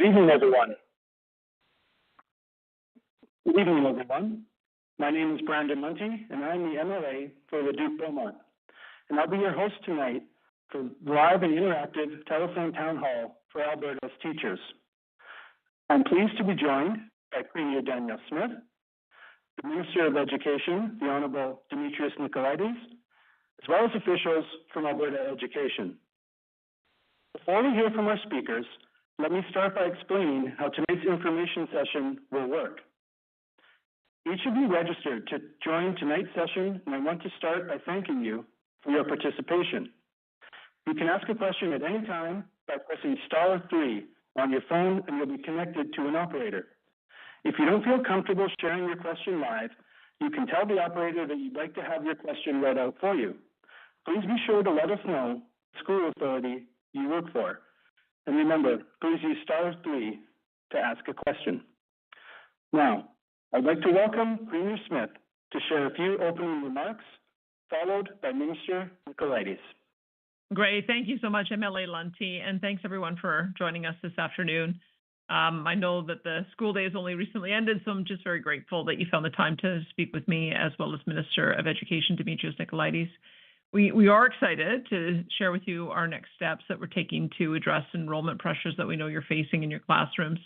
Good evening, everyone. Good evening, everyone. My name is Brandon Munty, and I'm the MLA for Leduc Beaumont. And I'll be your host tonight for live and interactive telephone town hall for Alberta's teachers. I'm pleased to be joined by Premier Danielle Smith, the Minister of Education, the Honorable Demetrios Nicolaides, as well as officials from Alberta Education. Before we hear from our speakers, let me start by explaining how tonight's information session will work. Each of you registered to join tonight's session, and I want to start by thanking you for your participation. You can ask a question at any time by pressing *3 on your phone, and you'll be connected to an operator. If you don't feel comfortable sharing your question live, you can tell the operator that you'd like to have your question read out for you. Please be sure to let us know the school authority you work for. And remember, please use *3 to ask a question. Now, I'd like to welcome Premier Smith to share a few opening remarks, followed by Minister Nicolaides. Great. Thank you so much, MLA Lunty, and thanks everyone for joining us this afternoon. I know that the school day has only recently ended, so I'm just very grateful that you found the time to speak with me, as well as Minister of Education Demetrios Nicolaides. We are excited to share with you our next steps that we're taking to address enrollment pressures that we know you're facing in your classrooms.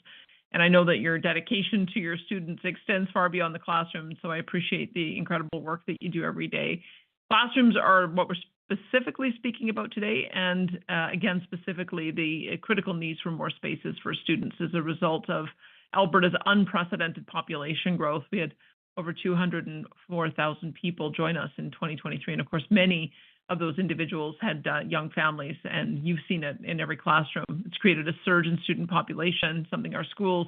And I know that your dedication to your students extends far beyond the classroom, so I appreciate the incredible work that you do every day. Classrooms are what we're specifically speaking about today, and again, specifically the critical needs for more spaces for students as a result of Alberta's unprecedented population growth. We had over 204,000 people join us in 2023, and of course, many of those individuals had young families, and you've seen it in every classroom. It's created a surge in student population, something our schools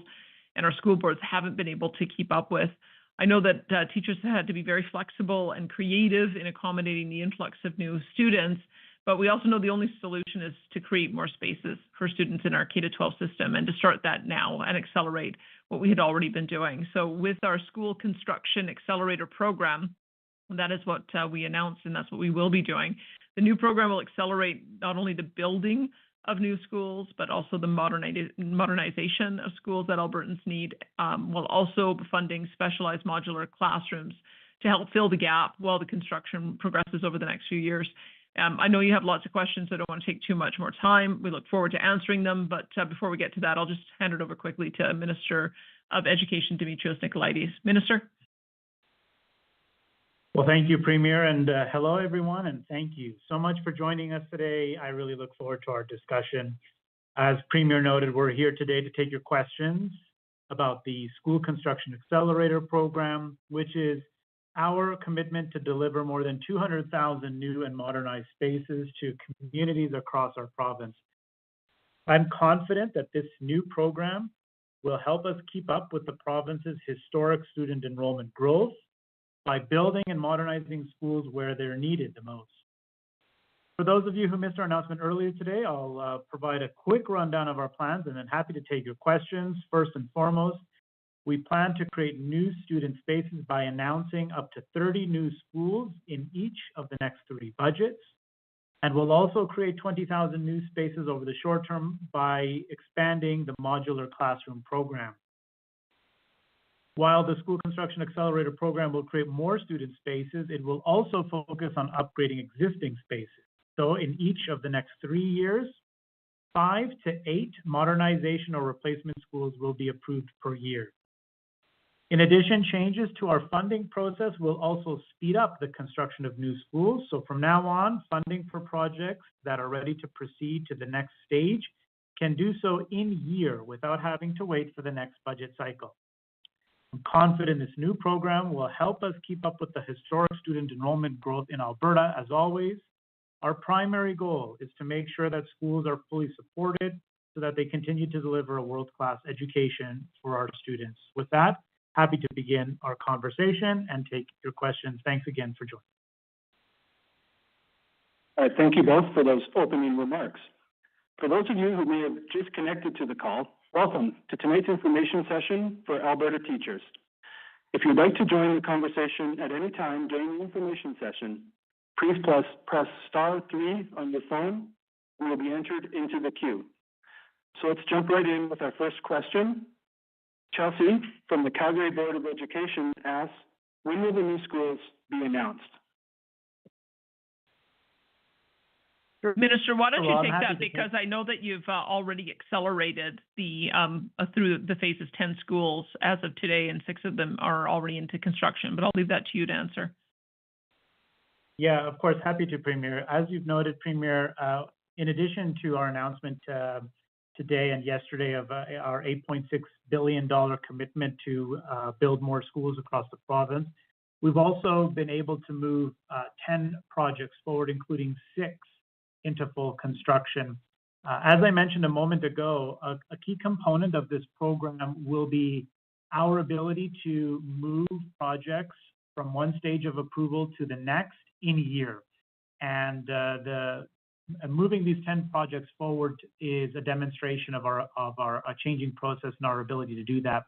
and our school boards haven't been able to keep up with. I know that teachers have had to be very flexible and creative in accommodating the influx of new students, but we also know the only solution is to create more spaces for students in our K-12 system and to start that now and accelerate what we had already been doing. So with our School Construction Accelerator program, that is what we announced, and that's what we will be doing. The new program will accelerate not only the building of new schools, but also the modernization of schools that Albertans need, while also funding specialized modular classrooms to help fill the gap while the construction progresses over the next few years. I know you have lots of questions, so I don't want to take too much more time. We look forward to answering them, but before we get to that, I'll just hand it over quickly to Minister of Education Demetrios Nicolaides. Minister. Well, thank you, Premier, and hello, everyone, and thank you so much for joining us today. I really look forward to our discussion. As Premier noted, we're here today to take your questions about the School Construction Accelerator program, which is our commitment to deliver more than 200,000 new and modernized spaces to communities across our province. I'm confident that this new program will help us keep up with the province's historic student enrollment growth by building and modernizing schools where they're needed the most. For those of you who missed our announcement earlier today, I'll provide a quick rundown of our plans and then happy to take your questions. First and foremost, we plan to create new student spaces by announcing up to 30 new schools in each of the next 3 budgets. And we'll also create 20,000 new spaces over the short term by expanding the modular classroom program. While the School Construction Accelerator program will create more student spaces, it will also focus on upgrading existing spaces. So in each of the next 3 years, 5 to 8 modernization or replacement schools will be approved per year. In addition, changes to our funding process will also speed up the construction of new schools. So from now on, funding for projects that are ready to proceed to the next stage can do so in year without having to wait for the next budget cycle. I'm confident this new program will help us keep up with the historic student enrollment growth in Alberta. As always, our primary goal is to make sure that schools are fully supported so that they continue to deliver a world-class education for our students. With that, happy to begin our conversation and take your questions. Thanks again for joining. All right, thank you both for those opening remarks. For those of you who may have just connected to the call, welcome to tonight's information session for Alberta teachers. If you'd like to join the conversation at any time during the information session, please press *3 on your phone and you'll be entered into the queue. So let's jump right in with our first question. Chelsea from the Calgary Board of Education asks, when will the new schools be announced? Minister, why don't Well, you I'm take happy that, to because I know that you've already accelerated the through the phases 10 schools as of today, and 6 of them are already into construction, but I'll leave that to you to answer. Yeah, of course, happy to, Premier. As you've noted, Premier, in addition to our announcement today and yesterday of our $8.6 billion commitment to build more schools across the province, we've also been able to move 10 projects forward, including 6 into full construction. As I mentioned a moment ago, a key component of this program will be our ability to move projects from one stage of approval to the next in a year. And moving these 10 projects forward is a demonstration of our changing process and our ability to do that.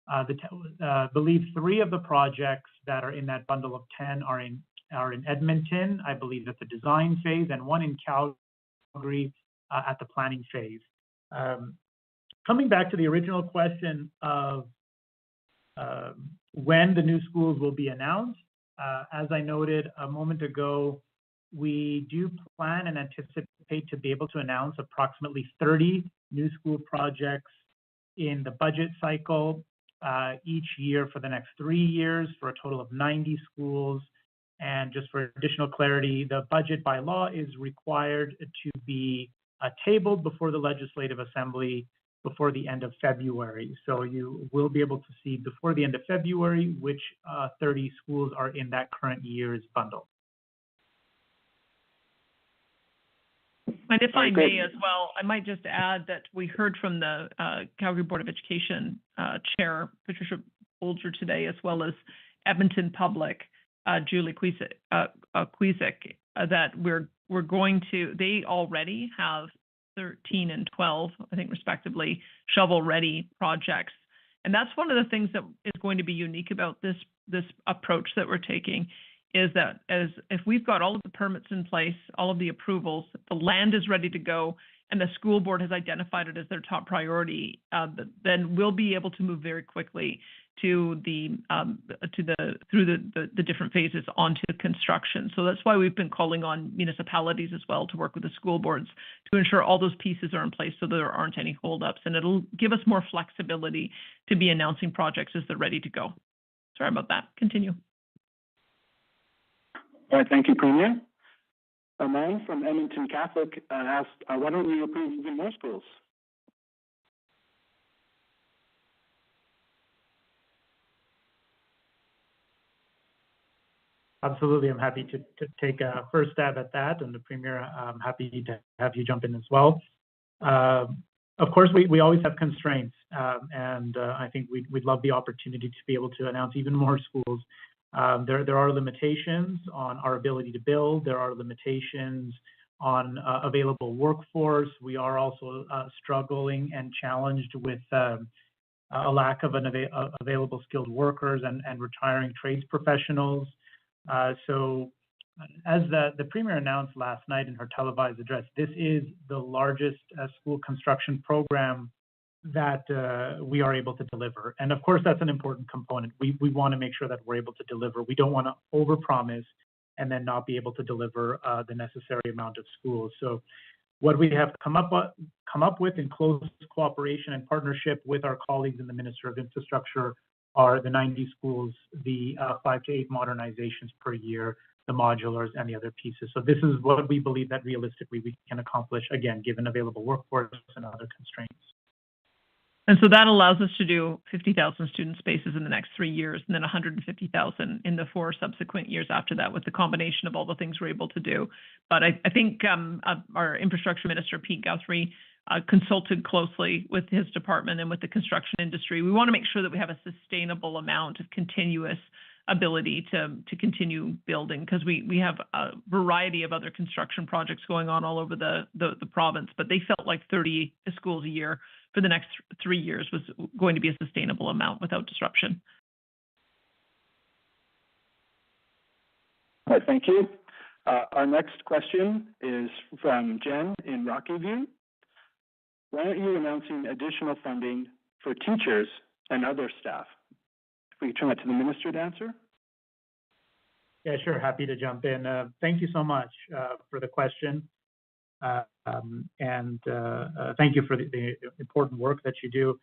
I believe 3 of the projects that are in that bundle of 10 are in Edmonton, I believe at the design phase, and 1 in Calgary at the planning phase. Coming back to the original question of when the new schools will be announced, as I noted a moment ago, we do plan and anticipate to be able to announce approximately 30 new school projects in the budget cycle each year for the next 3 years, for a total of 90 schools. And just for additional clarity, the budget by law is required to be tabled before the Legislative Assembly before the end of February. So you will be able to see before the end of February which 30 schools are in that current year's bundle. And if I may as well, I might just add that we heard from the Calgary Board of Education Chair, Patricia Bolger, today, as well as Edmonton Public, Julie Cuisick, that we're going to, they already have 13 and 12, I think respectively, shovel-ready projects. And that's one of the things that is going to be unique about this approach that we're taking, is that if we've got all of the permits in place, all of the approvals, the land is ready to go, and the school board has identified it as their top priority, then we'll be able to move very quickly through the different phases onto construction. So that's why we've been calling on municipalities as well to work with the school boards to ensure all those pieces are in place so there aren't any holdups, and it'll give us more flexibility to be announcing projects as they're ready to go. Sorry about that. Continue. All right, thank you, Premier. Aman from Edmonton Catholic asked, why don't we approve even more schools? Absolutely, I'm happy to take a first stab at that, and the Premier, I'm happy to have you jump in as well. Of course, we always have constraints, and I think we'd love the opportunity to be able to announce even more schools. There are limitations on our ability to build. There are limitations on available workforce. We are also struggling and challenged with a lack of available skilled workers and retiring trades professionals. So as the Premier announced last night in her televised address, this is the largest school construction program that we are able to deliver. And of course, that's an important component. We want to make sure that we're able to deliver. We don't want to overpromise and then not be able to deliver the necessary amount of schools. So what we have come up with in close cooperation and partnership with our colleagues in the Ministry of Infrastructure are the 90 schools, the 5 to 8 modernizations per year, the modulars, and the other pieces. So this is what we believe that realistically we can accomplish, again, given available workforce and other constraints. And so that allows us to do 50,000 student spaces in the next 3 years, and then 150,000 in the 4 subsequent years after that, with the combination of all the things we're able to do. But I think our infrastructure minister, Pete Guthrie, consulted closely with his department and with the construction industry. We want to make sure that we have a sustainable amount of continuous ability to continue building, because we have a variety of other construction projects going on all over the province, but they felt like 30 schools a year for the next 3 years was going to be a sustainable amount without disruption. All right, thank you. Our next question is from Jen in Rocky View. why aren't you announcing additional funding for teachers and other staff? If we could turn that to the minister to answer. Yeah, sure. Happy to jump in. Thank you so much for the question. And thank you for the important work that you do.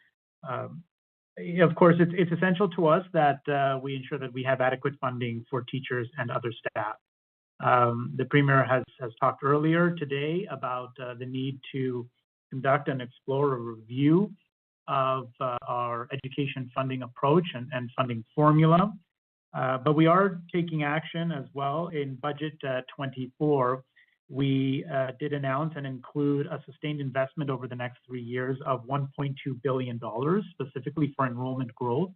Of course, it's essential to us that we ensure that we have adequate funding for teachers and other staff. The Premier has talked earlier today about the need to conduct and explore a review of our education funding approach and funding formula. But we are taking action as well. In Budget 24, we did announce and include a sustained investment over the next 3 years of $1.2 billion, specifically for enrollment growth.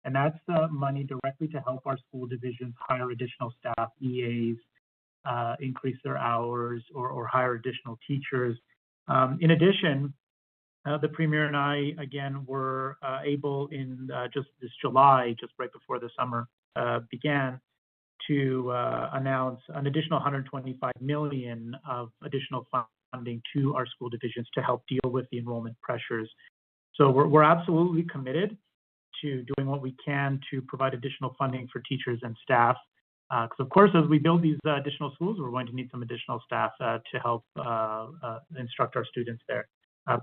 And that's money directly to help our school divisions hire additional staff, EAs, increase their hours, or hire additional teachers. In addition, the Premier and I, again, were able in just this July, just right before the summer began, to announce an additional $125 million of additional funding to our school divisions to help deal with the enrollment pressures. So we're absolutely committed to doing what we can to provide additional funding for teachers and staff. Because of course, as we build these additional schools, we're going to need some additional staff to help instruct our students there.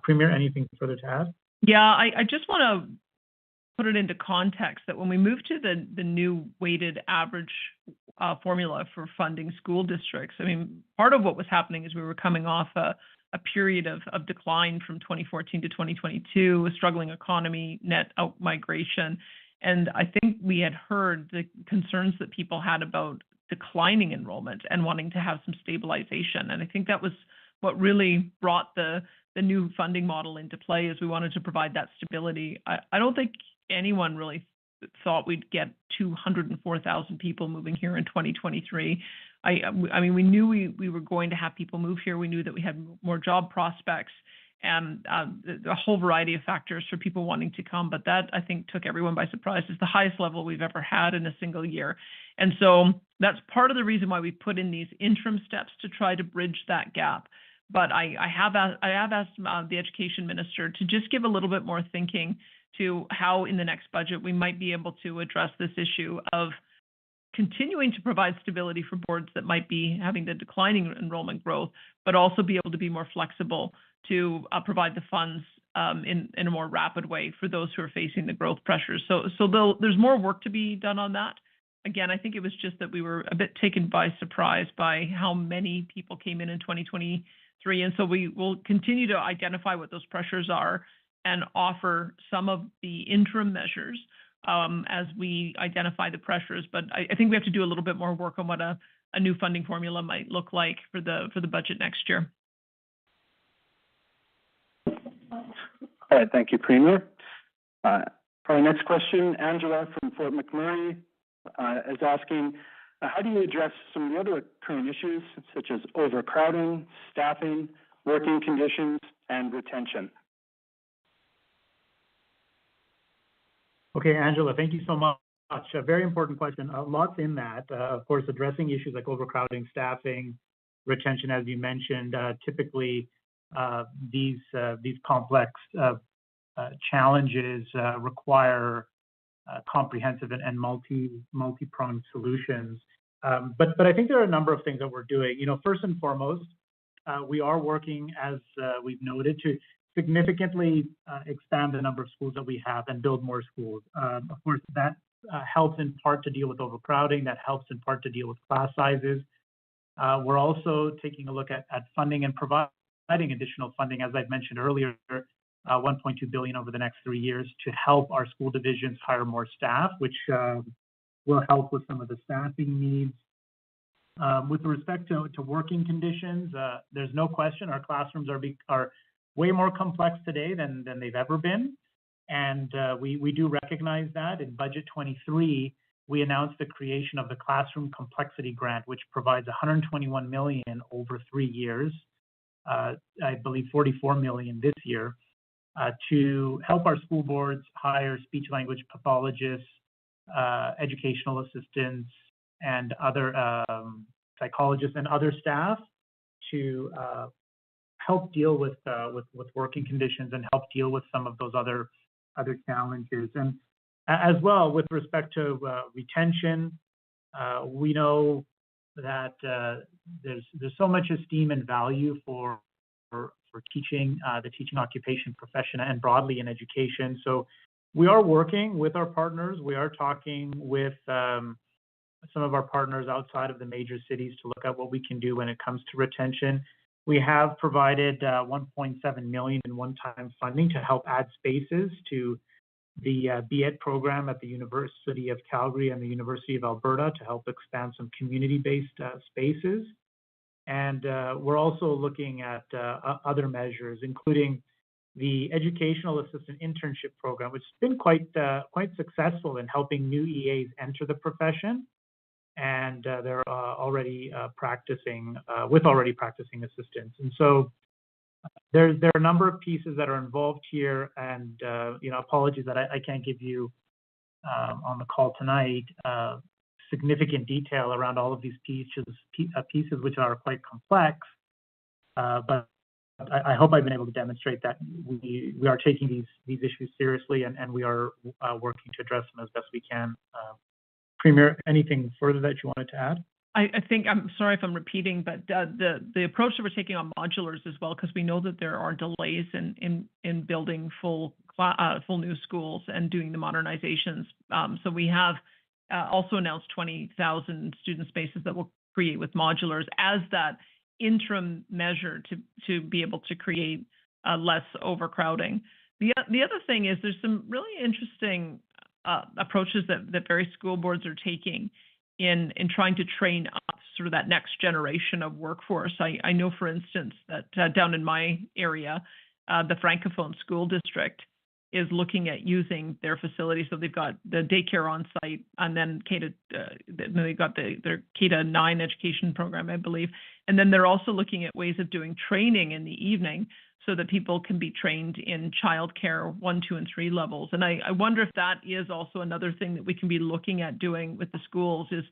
Premier, anything further to add? Yeah, I just want to put it into context that when we moved to the new weighted average formula for funding school districts, I mean, part of what was happening is we were coming off a period of decline from 2014 to 2022, a struggling economy, net out migration. And I think we had heard the concerns that people had about declining enrollment and wanting to have some stabilization. And I think that was what really brought the new funding model into play, is we wanted to provide that stability. I don't think anyone really thought we'd get 204,000 people moving here in 2023. I mean, we knew we were going to have people move here. We knew that we had more job prospects and a whole variety of factors for people wanting to come. But that, I think, took everyone by surprise. It's the highest level we've ever had in a single year. And so that's part of the reason why we put in these interim steps to try to bridge that gap. But I have asked the education minister to just give a little bit more thinking to how in the next budget we might be able to address this issue of continuing to provide stability for boards that might be having the declining enrollment growth, but also be able to be more flexible to provide the funds in a more rapid way for those who are facing the growth pressures. So there's more work to be done on that. Again, I think it was just that we were a bit taken by surprise by how many people came in 2023. And so we will continue to identify what those pressures are and offer some of the interim measures as we identify the pressures. But I think we have to do a little bit more work on what a new funding formula might look like for the budget next year. All right, thank you, Premier. For our next question, Angela from Fort McMurray is asking, how do you address some of the other current issues, such as overcrowding, staffing, working conditions, and retention? Okay, Angela, thank you so much. A very important question. Lots in that. Of course, addressing issues like overcrowding, staffing, retention, as you mentioned. Typically, these complex challenges require comprehensive and multi-pronged solutions. But I think there are a number of things that we're doing. You know, first and foremost, we are working, as we've noted, to significantly expand the number of schools that we have and build more schools. Of course, that helps in part to deal with overcrowding. That helps in part to deal with class sizes. We're also taking a look at funding and providing additional funding, as I've mentioned earlier, $1.2 billion over the next 3 years to help our school divisions hire more staff, which will help with some of the staffing needs. With respect to working conditions, there's no question our classrooms are way more complex today than they've ever been. And we do recognize that. In Budget 23, we announced the creation of the Classroom Complexity Grant, which provides $121 million over 3 years, I believe $44 million this year, to help our school boards hire speech-language pathologists, educational assistants, and other psychologists and other staff to help deal with working conditions and help deal with some of those other challenges. And as well, with respect to retention, we know that there's so much esteem and value for teaching, the teaching occupation profession, and broadly in education. So we are working with our partners. We are talking with some of our partners outside of the major cities to look at what we can do when it comes to retention. We have provided $1.7 million in one-time funding to help add spaces to the BEd program at the University of Calgary and the University of Alberta to help expand some community-based spaces. And we're also looking at other measures, including the Educational Assistant Internship Program, which has been quite successful in helping new EAs enter the profession. And they're already practicing assistants. And so there are a number of pieces that are involved here, and apologies that I can't give you on the call tonight significant detail around all of these pieces which are quite complex. But I hope I've been able to demonstrate that we are taking these issues seriously, and we are working to address them as best we can. Premier, anything further that you wanted to add? I think, I'm sorry if I'm repeating, but the approach that we're taking on modulars as well, because we know that there are delays in building full new schools and doing the modernizations. So we have also announced 20,000 student spaces that we'll create with modulars as that interim measure to be able to create less overcrowding. The other thing is there's some really interesting approaches that various school boards are taking in trying to train up sort of that next generation of workforce. I know, for instance, that down in my area, the Francophone School District is looking at using their facilities. So they've got the daycare on site, and then they've got their K-9 education program, I believe. And then they're also looking at ways of doing training in the evening so that people can be trained in childcare 1, 2, and 3 levels. And I wonder if that is also another thing that we can be looking at doing with the schools, is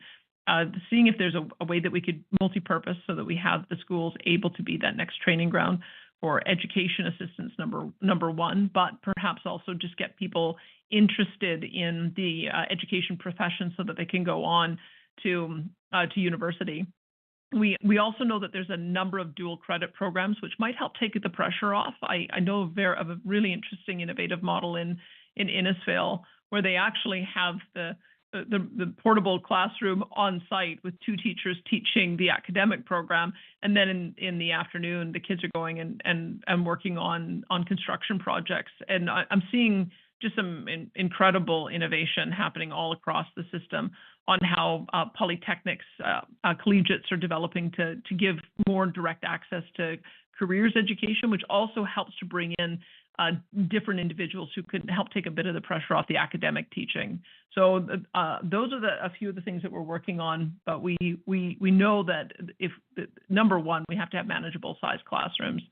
seeing if there's a way that we could multi-purpose so that we have the schools able to be that next training ground for education assistance, number one, but perhaps also just get people interested in the education profession so that they can go on to university. We also know that there's a number of dual credit programs which might help take the pressure off. I know of a really interesting, innovative model in Innisfail where they actually have the portable classroom on site with 2 teachers teaching the academic program, and then in the afternoon the kids are going and working on construction projects. And I'm seeing just some incredible innovation happening all across the system on how polytechnics, collegiates are developing to give more direct access to careers education, which also helps to bring in different individuals who could help take a bit of the pressure off the academic teaching. So those are a few of the things that we're working on. But we know that number one, we have to have manageable size classrooms.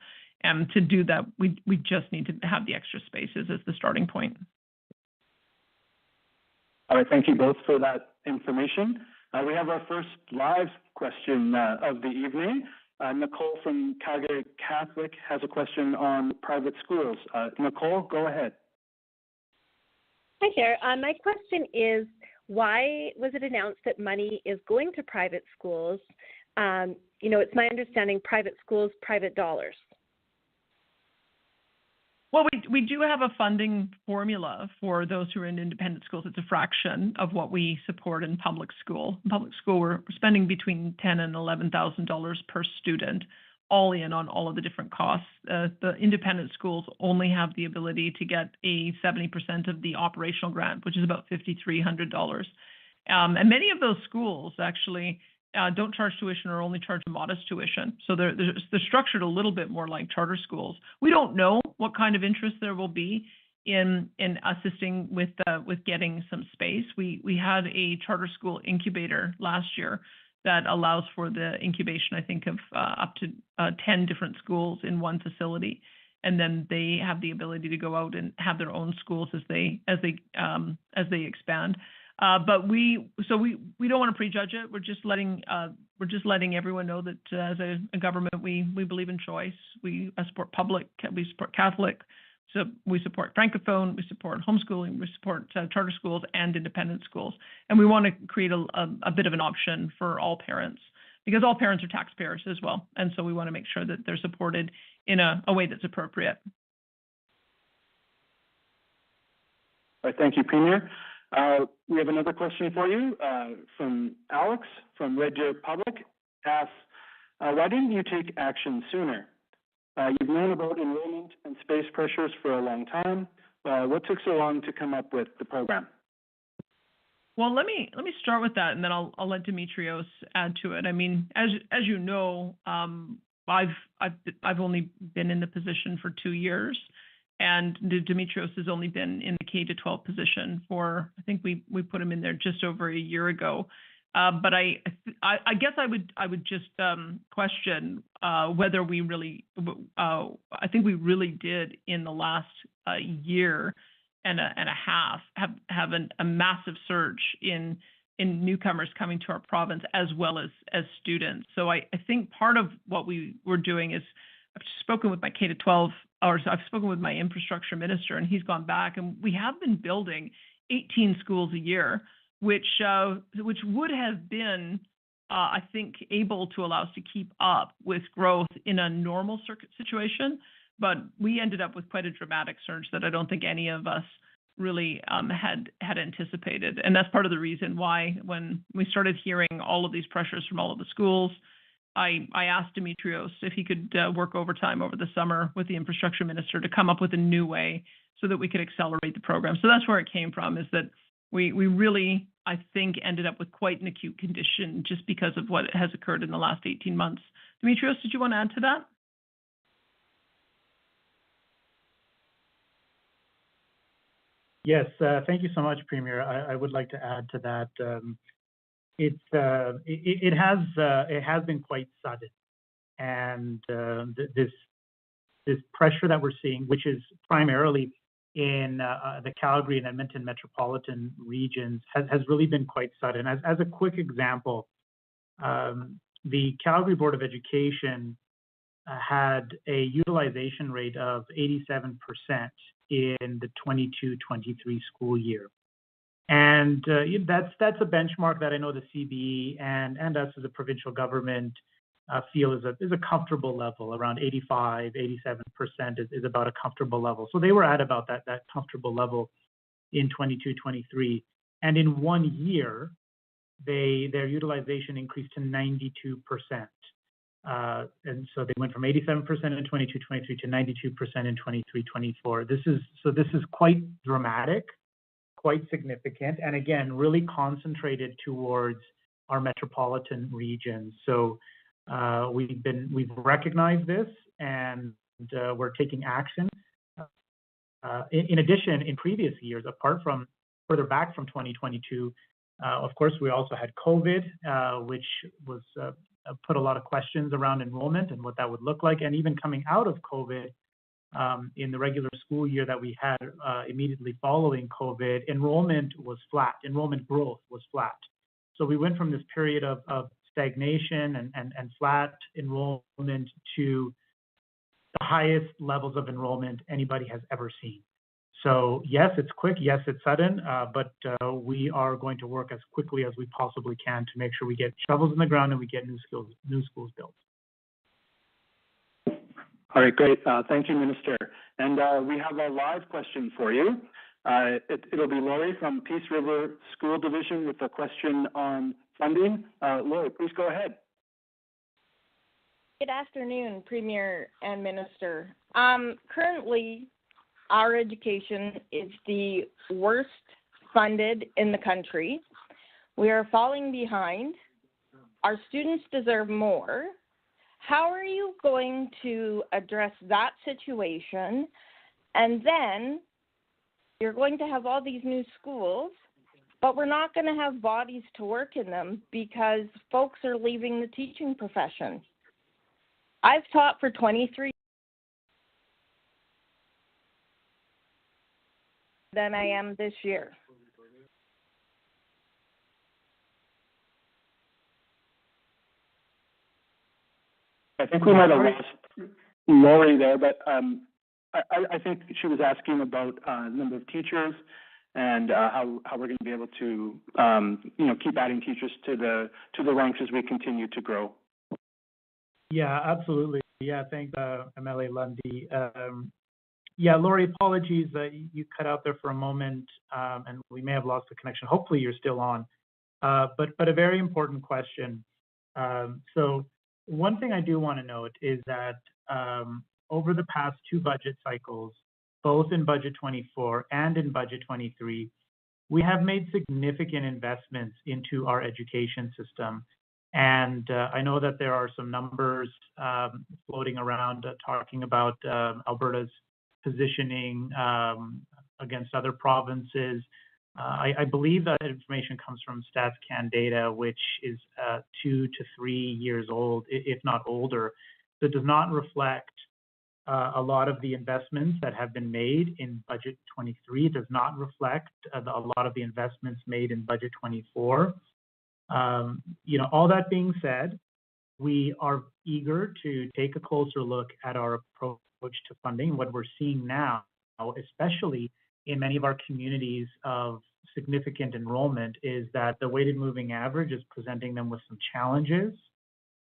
And to do that, we just need to have the extra spaces as the starting point. All right, thank you both for that information. We have our first live question of the evening. Nicole from Calgary Catholic has a question on private schools. Nicole, go ahead. Hi, Chair. My question is, why was it announced that money is going to private schools? It's my understanding private schools, private dollars. Well, we do have a funding formula for those who are in independent schools. It's a fraction of what we support in public school. In public school, we're spending between $10,000 and $11,000 per student, all in on all of the different costs. The independent schools only have the ability to get a 70% of the operational grant, which is about $5,300. And many of those schools actually don't charge tuition or only charge a modest tuition. So they're structured a little bit more like charter schools. We don't know what kind of interest there will be in assisting with getting some space. We had a charter school incubator last year that allows for the incubation, I think, of up to 10 different schools in one facility. And then they have the ability to go out and have their own schools as they expand. But we don't want to prejudge it. We're just letting everyone know that as a government, we believe in choice. We support public, we support Catholic, so we support Francophone, we support homeschooling, we support charter schools and independent schools, and we want to create a bit of an option for all parents, because all parents are taxpayers as well, and so we want to make sure that they're supported in a way that's appropriate. All right, thank you, Premier. We have another question for you from Alex from Red Deer Public. Asks, why didn't you take action sooner? You've known about enrollment and space pressures for a long time. What took so long to come up with the program? Well, let me start with that, and then I'll let Dimitrios add to it. I mean, as you know, I've only been in the position for 2 years, and Dimitrios has only been in the K-12 position for, I think we put him in there just over a year ago. But I guess I would just question whether we really, I think we really did in the last year and a half have a massive surge in newcomers coming to our province as well as students. So I think part of what we were doing is, I've spoken with my K-12, or I've spoken with my infrastructure minister, and he's gone back, and we have been building 18 schools a year, which would have been, I think, able to allow us to keep up with growth in a normal circuit situation. But we ended up with quite a dramatic surge that I don't think any of us really had anticipated. And that's part of the reason why, when we started hearing all of these pressures from all of the schools, I asked Dimitrios if he could work overtime over the summer with the infrastructure minister to come up with a new way so that we could accelerate the program. So that's where it came from, is that we really, I think, ended up with quite an acute condition just because of what has occurred in the last 18 months. Dimitrios, did you want to add to that? Yes, thank you so much, Premier. I would like to add to that. It has been quite sudden, and this pressure that we're seeing, which is primarily in the Calgary and Edmonton metropolitan regions, has really been quite sudden. As a quick example, the Calgary Board of Education had a utilization rate of 87% in the 22-23 school year. And that's a benchmark that I know the CBE and us as a provincial government feel is a comfortable level. Around 85, 87% is about a comfortable level. So they were at about that comfortable level in 22-23. And in 1 year, their utilization increased to 92%. And so they went from 87% in 22-23 to 92% in 23-24. This is quite dramatic, quite significant, and again, really concentrated towards our metropolitan regions. So we've recognized this, and we're taking action. In addition, in previous years, apart from further back from 2022, of course, we also had COVID, which was put a lot of questions around enrollment and what that would look like. And even coming out of COVID, in the regular school year that we had immediately following COVID, enrollment was flat. Enrollment growth was flat. So we went from this period of stagnation and flat enrollment to the highest levels of enrollment anybody has ever seen. So yes, it's quick. Yes, it's sudden. But we are going to work as quickly as we possibly can to make sure we get shovels in the ground and we get new schools built. All right, great. Thank you, Minister. And we have a live question for you. It'll be Lori from Peace River School Division with a question on funding. Lori, please go ahead. Good afternoon, Premier and Minister. Currently, our education is the worst funded in the country. We are falling behind. Our students deserve more. How are you going to address that situation? And then you're going to have all these new schools, but we're not going to have bodies to work in them because folks are leaving the teaching profession. I've taught for 23 than I am this year. I think we might have lost Lori there, but I think she was asking about number of teachers and how we're going to be able to keep adding teachers to the ranks as we continue to grow. Yeah, absolutely. Yeah, thanks, MLA Lundy. Yeah, Lori, apologies that you cut out there for a moment, and we may have lost the connection. Hopefully, you're still on. But a very important question. So one thing I do want to note is that over the past two budget cycles, both in Budget 24 and in Budget 23, we have made significant investments into our education system. And I know that there are some numbers floating around talking about Alberta's positioning against other provinces. I believe that information comes from StatsCan data, which is 2 to 3 years old, if not older. So it does not reflect a lot of the investments that have been made in Budget 23. It does not reflect a lot of the investments made in Budget 24. All that being said, we are eager to take a closer look at our approach to funding. What we're seeing now, especially in many of our communities of significant enrollment, is that the weighted moving average is presenting them with some challenges.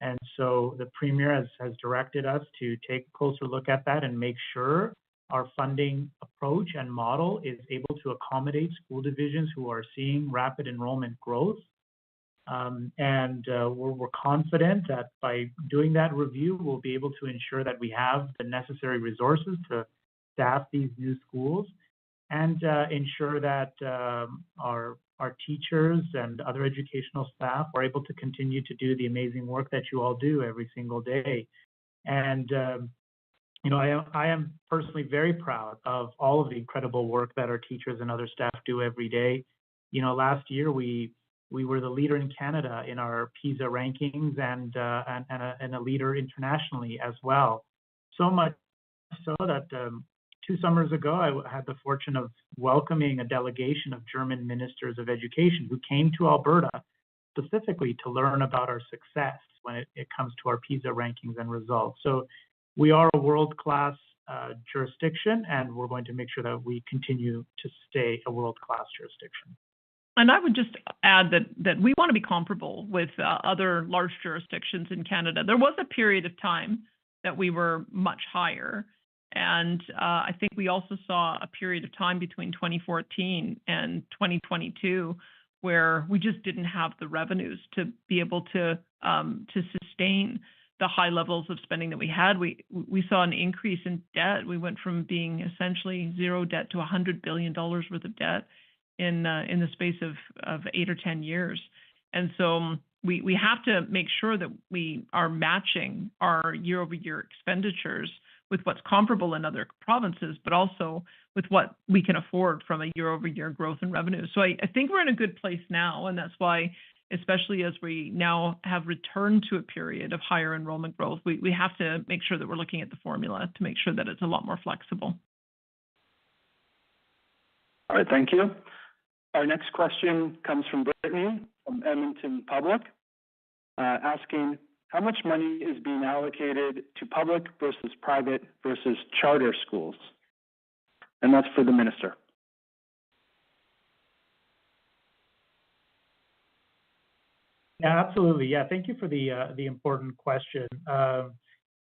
And so the Premier has directed us to take a closer look at that and make sure our funding approach and model is able to accommodate school divisions who are seeing rapid enrollment growth. We're confident that by doing that review, we'll be able to ensure that we have the necessary resources to staff these new schools and ensure that our teachers and other educational staff are able to continue to do the amazing work that you all do every single day. And I am personally very proud of all of the incredible work that our teachers and other staff do every day. Last year we were the leader in Canada in our PISA rankings and a leader internationally as well. So much so that 2 summers ago, I had the fortune of welcoming a delegation of German ministers of education who came to Alberta specifically to learn about our success when it comes to our PISA rankings and results. So we are a world-class jurisdiction, and we're going to make sure that we continue to stay a world-class jurisdiction. And I would just add that we want to be comparable with other large jurisdictions in Canada. There was a period of time that we were much higher. And I think we also saw a period of time between 2014 and 2022 where we just didn't have the revenues to be able to sustain the high levels of spending that we had. We saw an increase in debt. We went from being essentially zero debt to $100 billion worth of debt in the space of 8 or 10 years. And so we have to make sure that we are matching our year-over-year expenditures with what's comparable in other provinces, but also with what we can afford from a year-over-year growth in revenue. So I think we're in a good place now, and that's why, especially as we now have returned to a period of higher enrollment growth, we have to make sure that we're looking at the formula to make sure that it's a lot more flexible. All right, thank you. Our next question comes from Brittany from Edmonton Public, asking, how much money is being allocated to public versus private versus charter schools? And that's for the minister. Yeah, absolutely. Yeah, thank you for the important question.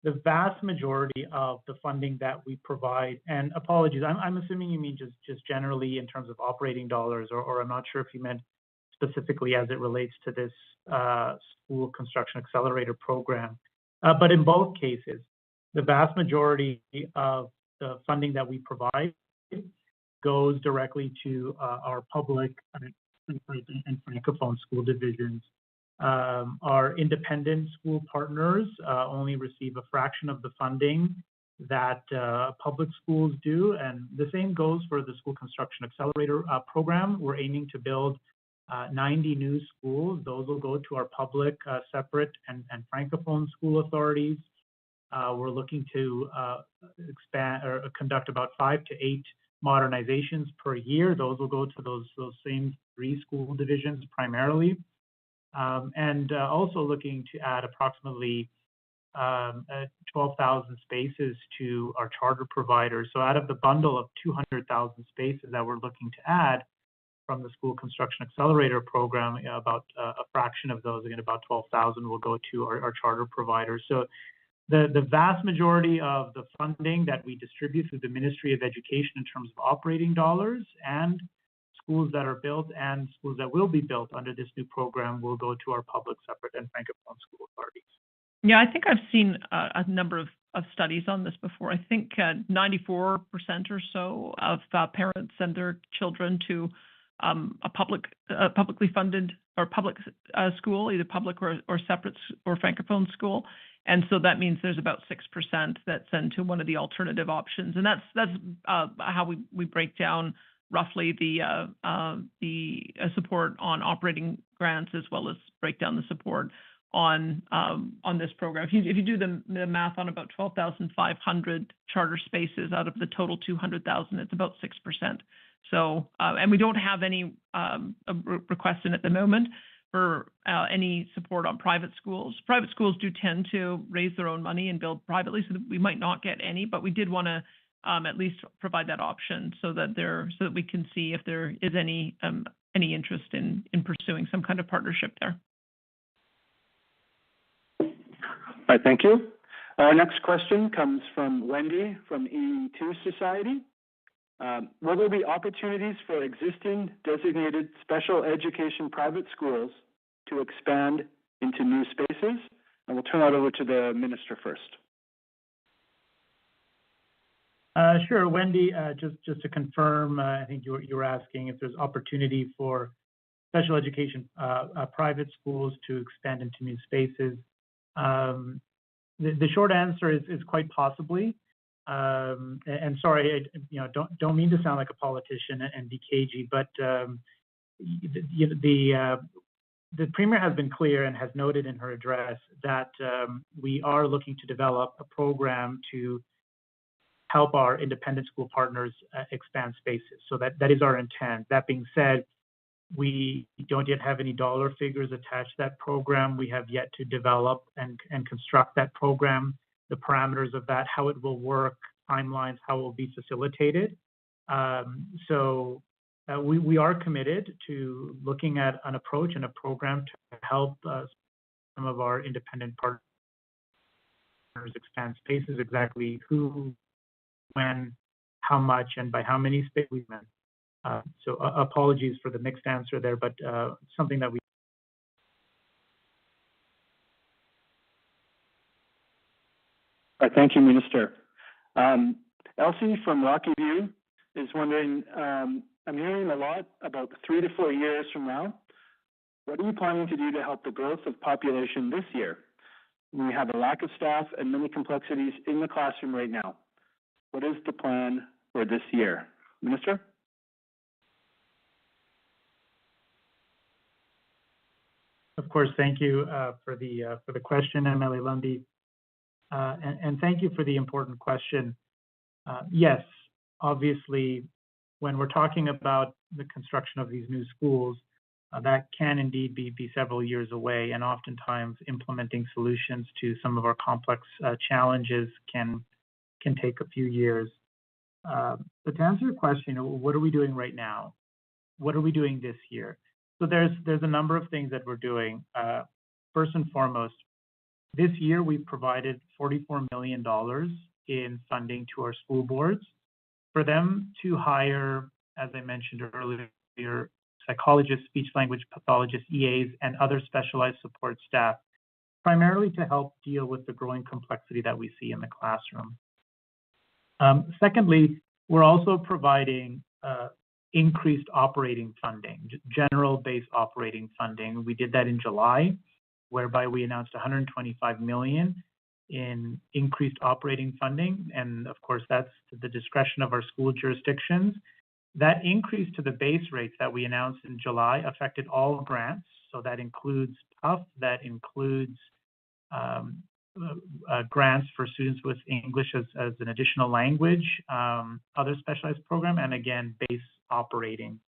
The vast majority of the funding that we provide, and apologies, I'm assuming you mean just generally in terms of operating dollars, or I'm not sure if you meant specifically as it relates to this school construction accelerator program. But in both cases, the vast majority of the funding that we provide goes directly to our public and francophone school divisions. Our independent school partners only receive a fraction of the funding that public schools do, and the same goes for the school construction accelerator program. We're aiming to build 90 new schools. Those will go to our public, separate, and francophone school authorities. We're looking to expand or conduct about 5 to 8 modernizations per year. Those will go to those same 3 school divisions primarily. And also looking to add approximately 12,000 spaces to our charter providers. So out of the bundle of 200,000 spaces that we're looking to add from the School Construction Accelerator program, about a fraction of those, again, about 12,000 will go to our charter providers. So the vast majority of the funding that we distribute through the Ministry of Education in terms of operating dollars and schools that are built and schools that will be built under this new program will go to our public, separate, and francophone school authorities. Yeah, I think I've seen a number of studies on this before. I think 94% or so of parents send their children to a publicly funded or public school, either public or separate or francophone school. And so that means there's about 6% that send to one of the alternative options. And that's how we break down roughly the support on operating grants, as well as break down the support on this program. If you do the math on about 12,500 charter spaces out of the total 200,000, it's about 6%. So, and we don't have any requests in at the moment for any support on private schools. Private schools do tend to raise their own money and build privately, so that we might not get any, but we did want to at least provide that option so that we can see if there is any interest in pursuing some kind of partnership there. All right, thank you. Our next question comes from Wendy from E2 Society. Will there be opportunities for existing designated special education private schools to expand into new spaces? And we'll turn that over to the minister first. Sure, Wendy, just to confirm, I think you were asking if there's opportunity for special education private schools to expand into new spaces. The short answer is quite possibly. And sorry, don't mean to sound like a politician and be cagey, but the Premier has been clear and has noted in her address that we are looking to develop a program to help our independent school partners expand spaces. So that is our intent. That being said, we don't yet have any dollar figures attached to that program. We have yet to develop and construct that program, the parameters of that, how it will work, timelines, how it will be facilitated. So we are committed to looking at an approach and a program to help some of our independent partners expand spaces. Exactly who, when, how much, and by how many spaces. So apologies for the mixed answer there, but something that we. Thank you, Minister. Elsie from Rocky View is wondering, I'm hearing a lot about 3 to 4 years from now. What are you planning to do to help the growth of population this year? We have a lack of staff and many complexities in the classroom right now. What is the plan for this year? Minister? Of course, thank you for the question, MLA Lundy. And thank you for the important question. Yes, obviously, when we're talking about the construction of these new schools, that can indeed be several years away, and oftentimes implementing solutions to some of our complex challenges can take a few years. But to answer your question, what are we doing right now? What are we doing this year? So there's a number of things that we're doing. First and foremost, this year we've provided $44 million in funding to our school boards for them to hire, as I mentioned earlier, psychologists, speech language pathologists, EAs, and other specialized support staff, primarily to help deal with the growing complexity that we see in the classroom. Secondly, we're also providing increased operating funding, general base operating funding. We did that in July, whereby we announced $125 million in increased operating funding. And of course, that's to the discretion of our school jurisdictions. That increase to the base rates that we announced in July affected all grants. So that includes PUF, that includes grants for students with English as an additional language, other specialized program, and again, base operating.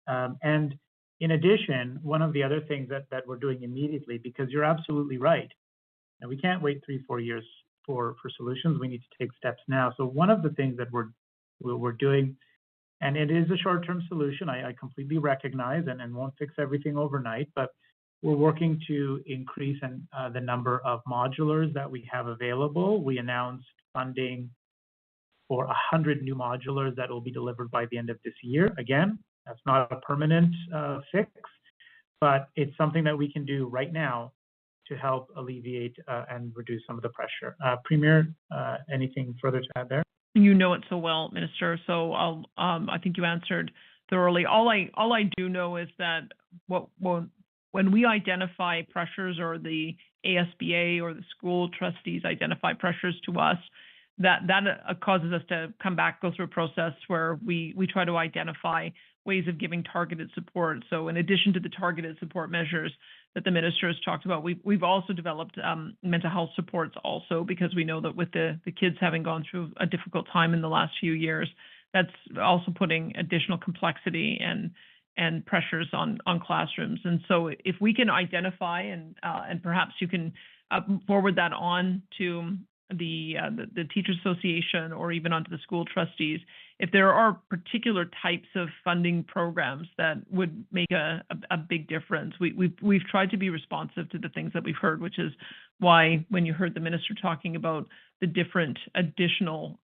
And in addition, one of the other things that we're doing immediately, because you're absolutely right, Now, we can't wait 3-4 years for solutions. We need to take steps now. So one of the things that we're doing, and it is a short-term solution, I completely recognize, and won't fix everything overnight, but we're working to increase the number of modulars that we have available. We announced funding for 100 new modulars that will be delivered by the end of this year. Again, that's not a permanent fix, but it's something that we can do right now to help alleviate and reduce some of the pressure. Premier, anything further to add there? You know it so well, Minister. So I think you answered thoroughly. All I do know is that when we identify pressures, or the ASBA or the school trustees identify pressures to us, that causes us to come back, go through a process where we try to identify ways of giving targeted support. So in addition to the targeted support measures that the minister has talked about, we've also developed mental health supports also, because we know that with the kids having gone through a difficult time in the last few years, that's also putting additional complexity and pressures on classrooms. And so if we can identify and perhaps you can forward that on to the Teachers Association or even onto the school trustees, if there are particular types of funding programs that would make a big difference. We've tried to be responsive to the things that we've heard, which is why when you heard the minister talking about the different additional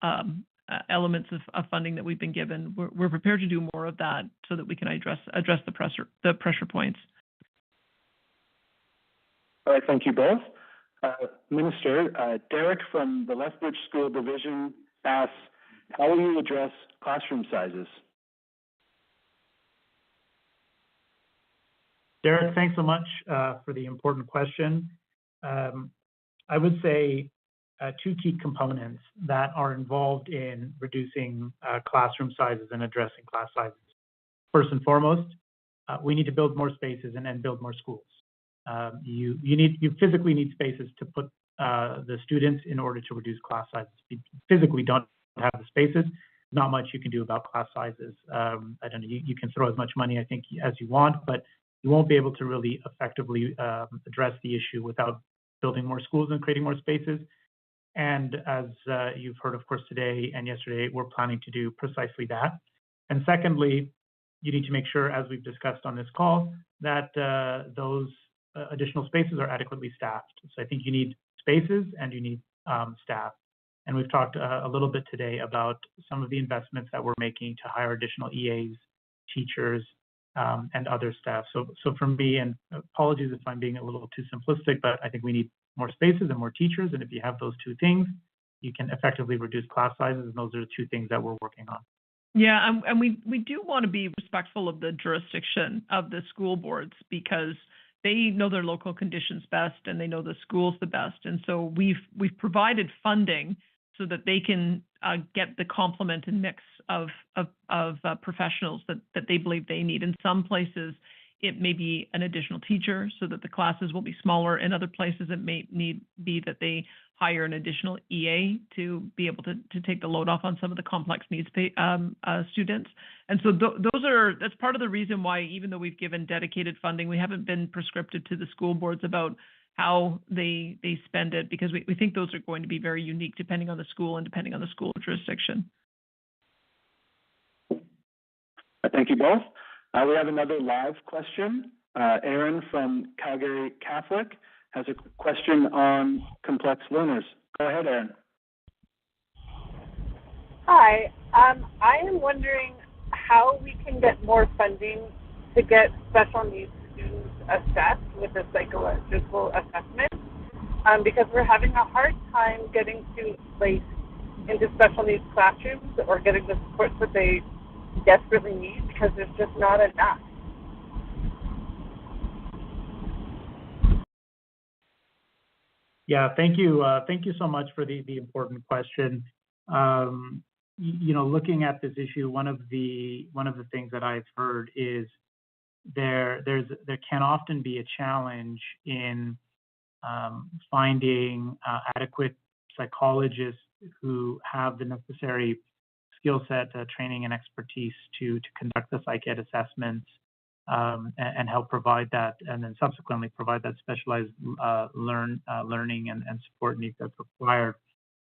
elements of funding that we've been given, we're prepared to do more of that so that we can address the pressure points. All right, thank you both. Minister, Derek from the Lethbridge School Division asks, how will you address classroom sizes? Derek, thanks so much for the important question. I would say two key components that are involved in reducing classroom sizes and addressing class sizes. First and foremost, we need to build more spaces and then build more schools. You physically need spaces to put the students in order to reduce class sizes. If you physically don't have the spaces, not much you can do about class sizes. I don't know, you can throw as much money, I think, as you want, but you won't be able to really effectively address the issue without building more schools and creating more spaces. And as you've heard, of course, today and yesterday, we're planning to do precisely that. And secondly, you need to make sure, as we've discussed on this call, that those additional spaces are adequately staffed. So I think you need spaces and you need staff. And we've talked a little bit today about some of the investments that we're making to hire additional EAs, teachers, and other staff. So for me, and apologies if I'm being a little too simplistic, but I think we need more spaces and more teachers. And if you have those two things, you can effectively reduce class sizes. And those are the two things that we're working on. Yeah, and we do want to be respectful of the jurisdiction of the school boards, because they know their local conditions best and they know the schools the best. And so we've provided funding so that they can get the complement and mix of professionals that they believe they need. In some places, it may be an additional teacher so that the classes will be smaller. In other places, it may be that they hire an additional EA to be able to take the load off on some of the complex needs students. And so that's part of the reason why, even though we've given dedicated funding, we haven't been prescriptive to the school boards about how they spend it, because we think those are going to be very unique depending on the school and depending on the school jurisdiction. Thank you both. We have another live question. Aaron from Calgary Catholic has a question on complex learners. Go ahead, Aaron. Hi. I am wondering how we can get more funding to get special needs students assessed with a psychological assessment, because we're having a hard time getting students placed into special needs classrooms or getting the supports that they desperately need, because there's just not enough. Yeah, thank you. Thank you so much for the important question. Looking at this issue, one of the things that I've heard is there can often be a challenge in finding adequate psychologists who have the necessary skill set, training, and expertise to conduct the psych ed assessments and help provide that, and then subsequently provide that specialized learning and support needs that's required.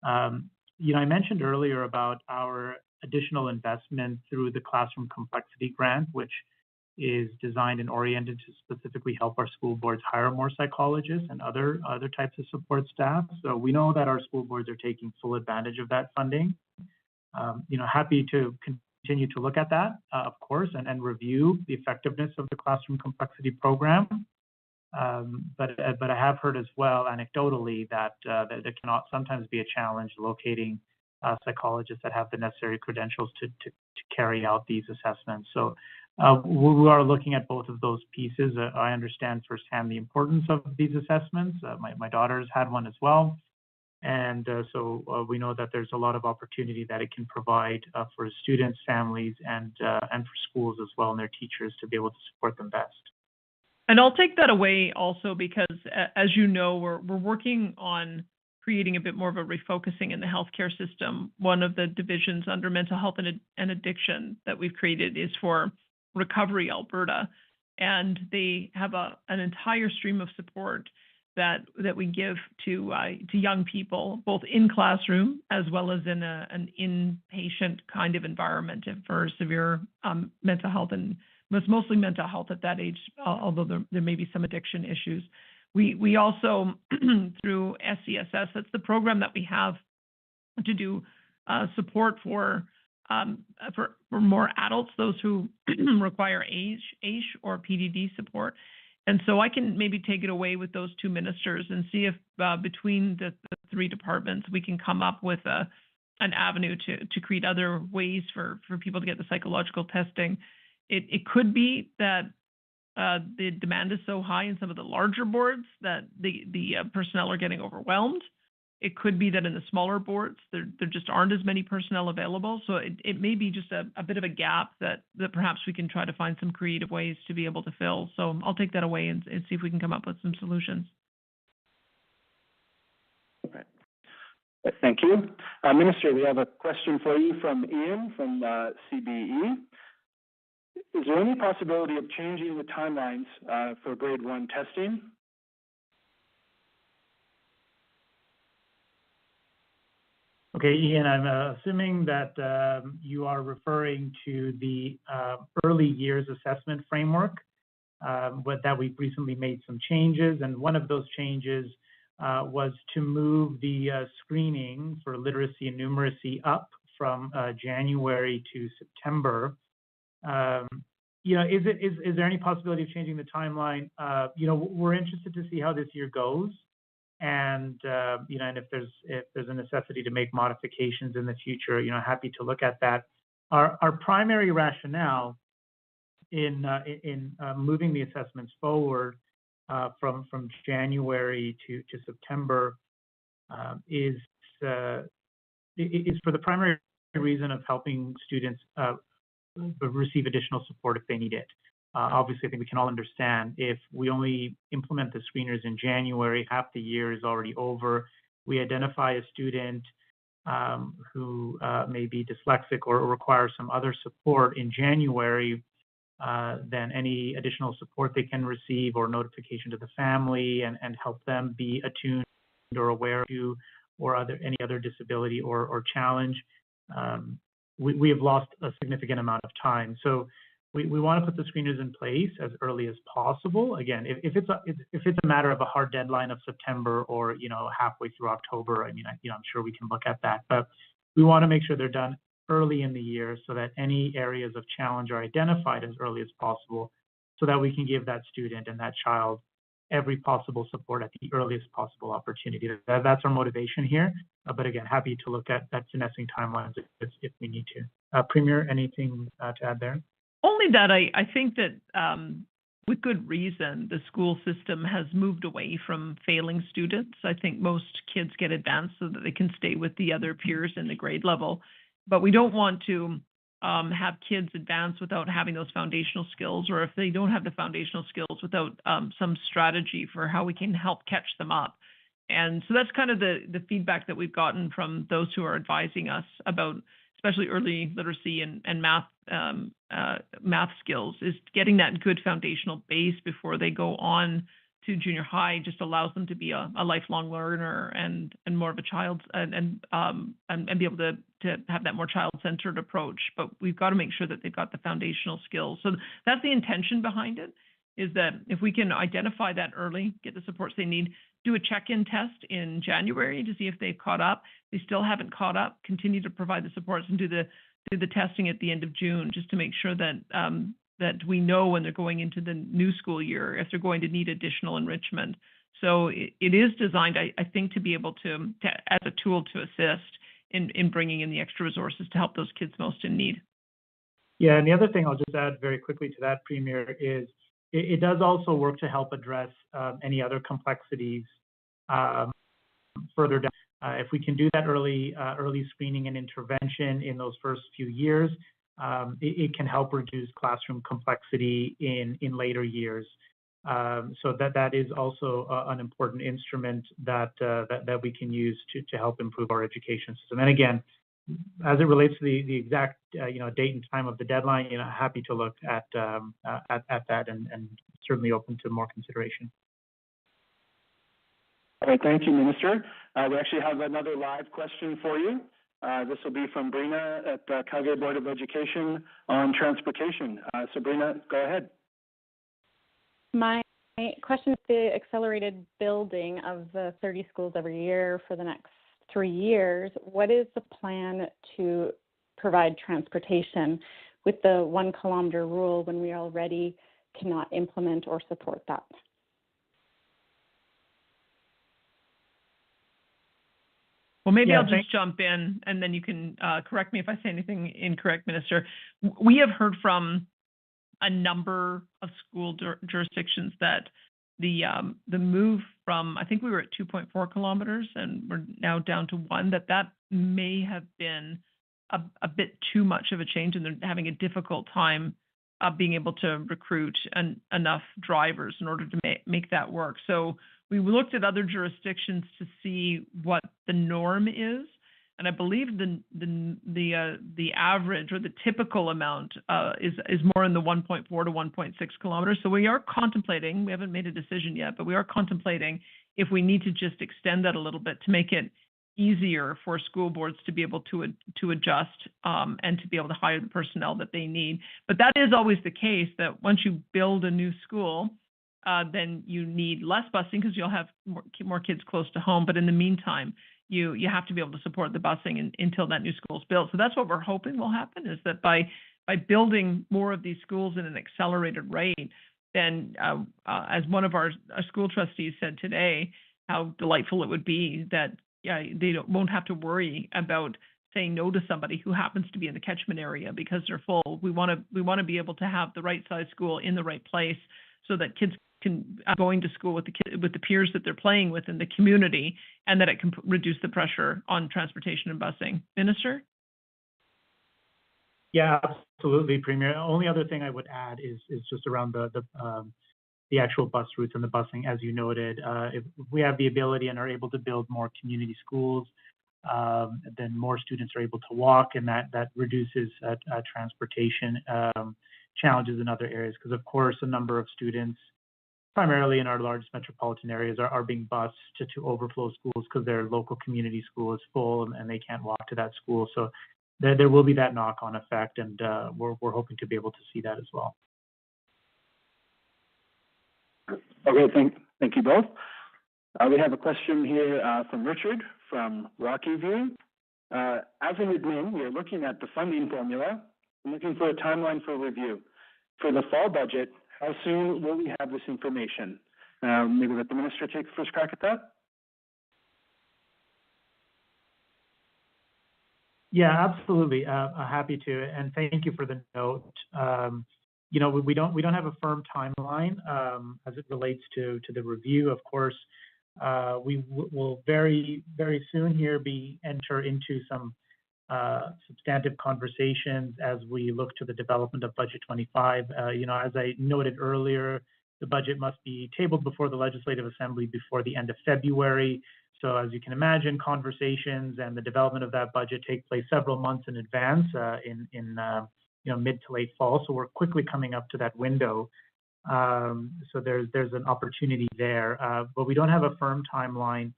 I mentioned earlier about our additional investment through the Classroom Complexity Grant, which is designed and oriented to specifically help our school boards hire more psychologists and other types of support staff. So we know that our school boards are taking full advantage of that funding. Happy to continue to look at that, of course, and review the effectiveness of the Classroom Complexity Program. But I have heard as well, anecdotally, that there cannot sometimes be a challenge locating psychologists that have the necessary credentials to carry out these assessments. So we are looking at both of those pieces. I understand firsthand the importance of these assessments. My daughter's had one as well. And so we know that there's a lot of opportunity that it can provide for students, families, and for schools as well, and their teachers to be able to support them best. And I'll take that away also because, as you know, we're working on creating a bit more of a refocusing in the healthcare system. One of the divisions under mental health and addiction that we've created is for Recovery Alberta, and they have an entire stream of support that we give to young people, both in classroom as well as in an inpatient kind of environment for severe mental health, and it's mostly mental health at that age, although there may be some addiction issues. We also, through SCSS, that's the program that we have to do support for more adults, those who require AISH or PDD support. And so I can maybe take it away with those two ministers and see if between the three departments we can come up with an avenue to create other ways for people to get the psychological testing. It could be that the demand is so high in some of the larger boards that the personnel are getting overwhelmed. It could be that in the smaller boards, there just aren't as many personnel available. So it may be just a bit of a gap that perhaps we can try to find some creative ways to be able to fill. So I'll take that away and see if we can come up with some solutions. Okay. Thank you. Minister, we have a question for you from Ian from CBE. Is there any possibility of changing the timelines for grade 1 testing? Okay, Ian, I'm assuming that you are referring to the early years assessment framework, but that we've recently made some changes, and one of those changes was to move the screening for literacy and numeracy up from January to September. Is there any possibility of changing the timeline? We're interested to see how this year goes. And and if there's a necessity to make modifications in the future, happy to look at that. Our primary rationale in moving the assessments forward from January to September is for the primary reason of helping students receive additional support if they need it. Obviously, I think we can all understand if we only implement the screeners in January, half the year is already over. We identify a student who may be dyslexic or requires some other support in January, then any additional support they can receive or notification to the family and help them be attuned or aware to or any other disability or challenge. We have lost a significant amount of time. So we want to put the screeners in place as early as possible. Again, if it's a matter of a hard deadline of September or halfway through October, I'm sure we can look at that. But we want to make sure they're done early in the year so that any areas of challenge are identified as early as possible, so that we can give that student and that child every possible support at the earliest possible opportunity. That's our motivation here. But again, happy to look at finessing timelines if we need to. Premier, anything to add there? Only that I think that with good reason, the school system has moved away from failing students. I think most kids get advanced so that they can stay with the other peers in the grade level. But we don't want to have kids advance without having those foundational skills, or if they don't have the foundational skills, without some strategy for how we can help catch them up. And so that's kind of the feedback that we've gotten from those who are advising us about especially early literacy and math skills, is getting that good foundational base before they go on to junior high just allows them to be a lifelong learner and more of a child and be able to have that more child-centered approach. But we've got to make sure that they've got the foundational skills. So that's the intention behind it, is that if we can identify that early, get the supports they need, do a check-in test in January to see if they've caught up. If they still haven't caught up, continue to provide the supports and do the testing at the end of June, just to make sure that that we know when they're going into the new school year if they're going to need additional enrichment. So it is designed, I think, to be able to as a tool to assist in bringing in the extra resources to help those kids most in need. Yeah, and the other thing I'll just add very quickly to that, Premier, is it does also work to help address any other complexities further down. If we can do that early screening and intervention in those first few years, it can help reduce classroom complexity in later years. So that is also an important instrument that we can use to help improve our education system. And again, as it relates to the exact date and time of the deadline, happy to look at that and certainly open to more consideration. All right, thank you, Minister. We actually have another live question for you. This will be from Brina at the Calgary Board of Education on transportation. So Brina, go ahead. My question is the accelerated building of the 30 schools every year for the next 3 years. What is the plan to provide transportation with the 1 kilometer rule when we already cannot implement or support that? Well, maybe I'll just jump in and then you can correct me if I say anything incorrect, Minister. We have heard from a number of school jurisdictions that the move from, I think we were at 2.4 kilometers and we're now down to 1, that may have been a bit too much of a change, and they're having a difficult time being able to recruit enough drivers in order to make that work. So we looked at other jurisdictions to see what the norm is, and I believe the average or the typical amount is more in the 1.4 to 1.6 kilometers. So we are contemplating, we haven't made a decision yet, but we are contemplating if we need to just extend that a little bit to make it easier for school boards to be able to adjust and to be able to hire the personnel that they need. But that is always the case, that once you build a new school, then you need less busing because you'll have more kids close to home. But in the meantime, you have to be able to support the busing until that new school is built. So that's what we're hoping will happen, is that by building more of these schools in an accelerated rate, then as one of our school trustees said today, how delightful it would be that they won't have to worry about saying no to somebody who happens to be in the catchment area because they're full. We want to be able to have the right size school in the right place so that kids can going to school with the peers that they're playing with in the community, and that it can reduce the pressure on transportation and busing. Minister? Yeah, absolutely, Premier. The only other thing I would add is just around the actual bus routes and the busing, as you noted. If we have the ability and are able to build more community schools, then more students are able to walk, and that reduces transportation challenges in other areas. Because of course, a number of students, primarily in our largest metropolitan areas, are being bused to overflow schools because their local community school is full and they can't walk to that school. So there will be that knock-on effect, and we're hoping to be able to see that as well. Okay, thank you both. We have a question here from Richard from Rocky View. As an admin, we are looking at the funding formula and looking for a timeline for review. For the fall budget, how soon will we have this information? Maybe let the Minister take the first crack at that. Yeah, absolutely. Happy to, and thank you for the note. We don't have a firm timeline as it relates to the review. Of course, we will very, very soon here enter into some substantive conversations as we look to the development of Budget 25. As I noted earlier, the budget must be tabled before the Legislative Assembly before the end of February. So as you can imagine, conversations and the development of that budget take place several months in advance in mid to late fall. So we're quickly coming up to that window. So there's an opportunity there, but we don't have a firm timeline.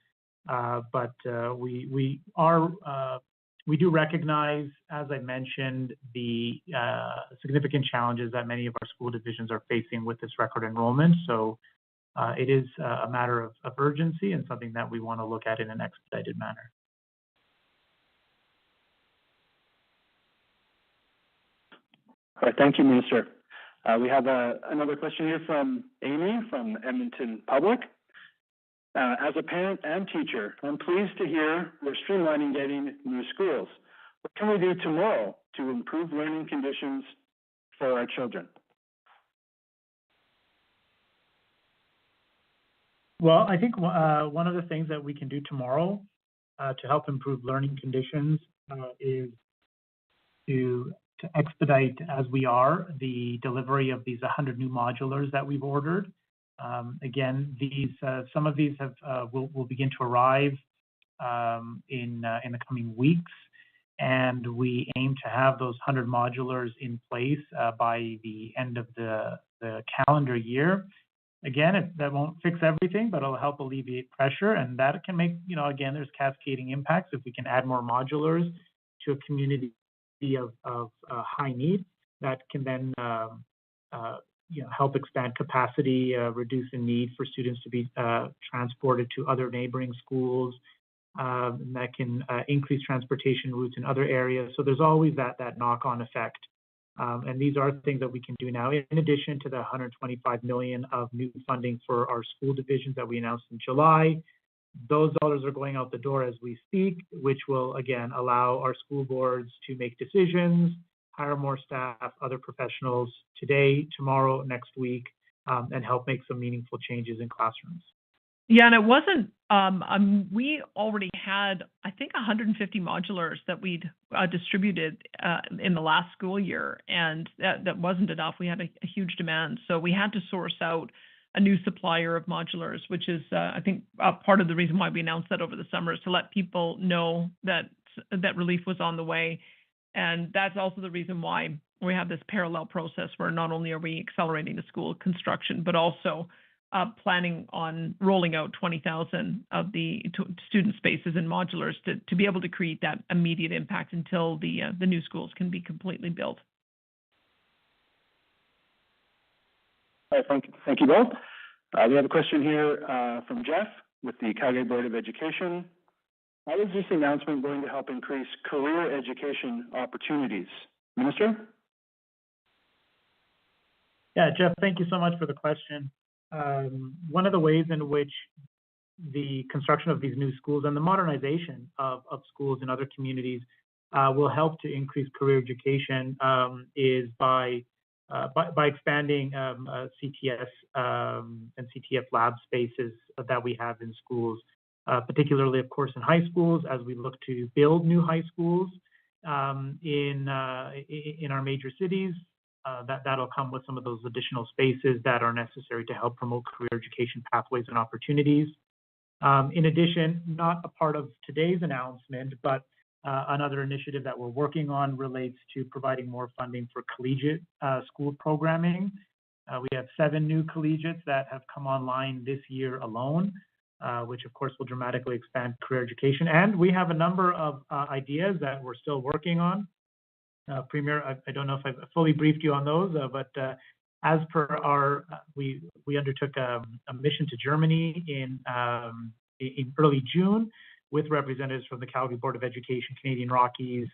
But we do recognize, as I mentioned, the significant challenges that many of our school divisions are facing with this record enrollment. So it is a matter of urgency and something that we want to look at in an expedited manner. All right, thank you, Minister. We have another question here from Amy from Edmonton Public. As a parent and teacher, I'm pleased to hear we're streamlining getting new schools. What can we do tomorrow to improve learning conditions for our children? Well, I think one of the things that we can do tomorrow to help improve learning conditions is to expedite, as we are, the delivery of these 100 new modulars that we've ordered. Again, some of these will begin to arrive in the coming weeks, and we aim to have those 100 modulars in place by the end of the calendar year. Again, that won't fix everything, but it'll help alleviate pressure, and that can make, again, there's cascading impacts. If we can add more modulars to a community of high need, that can then help expand capacity, reduce the need for students to be transported to other neighboring schools, and that can increase transportation routes in other areas. So there's always that knock-on effect. And these are things that we can do now, in addition to the $125 million of new funding for our school divisions that we announced in July. Those dollars are going out the door as we speak, which will, again, allow our school boards to make decisions, hire more staff, other professionals today, tomorrow, next week, and help make some meaningful changes in classrooms. Yeah, and it wasn't, we already had, I think, 150 modulars that we'd distributed in the last school year, and that wasn't enough. We had a huge demand. So we had to source out a new supplier of modulars, which is, I think, part of the reason why we announced that over the summer, is to let people know that relief was on the way. And that's also the reason why we have this parallel process where not only are we accelerating the school construction, but also planning on rolling out 20,000 of the student spaces in modulars to be able to create that immediate impact until the new schools can be completely built. All right, thank you both. We have a question here from Jeff with the Calgary Board of Education. How is this announcement going to help increase career education opportunities? Minister? Yeah, Jeff, thank you so much for the question. One of the ways in which the construction of these new schools and the modernization of schools in other communities will help to increase career education is by expanding CTS and CTF lab spaces that we have in schools, particularly, of course, in high schools, as we look to build new high schools in our major cities. That'll come with some of those additional spaces that are necessary to help promote career education pathways and opportunities. In addition, not a part of today's announcement, but another initiative that we're working on relates to providing more funding for collegiate school programming. We have 7 new collegiates that have come online this year alone, which of course will dramatically expand career education. And we have a number of ideas that we're still working on. Premier, I don't know if I've fully briefed you on those, but as per our, we undertook a mission to Germany in early June with representatives from the Calgary Board of Education, Canadian Rockies,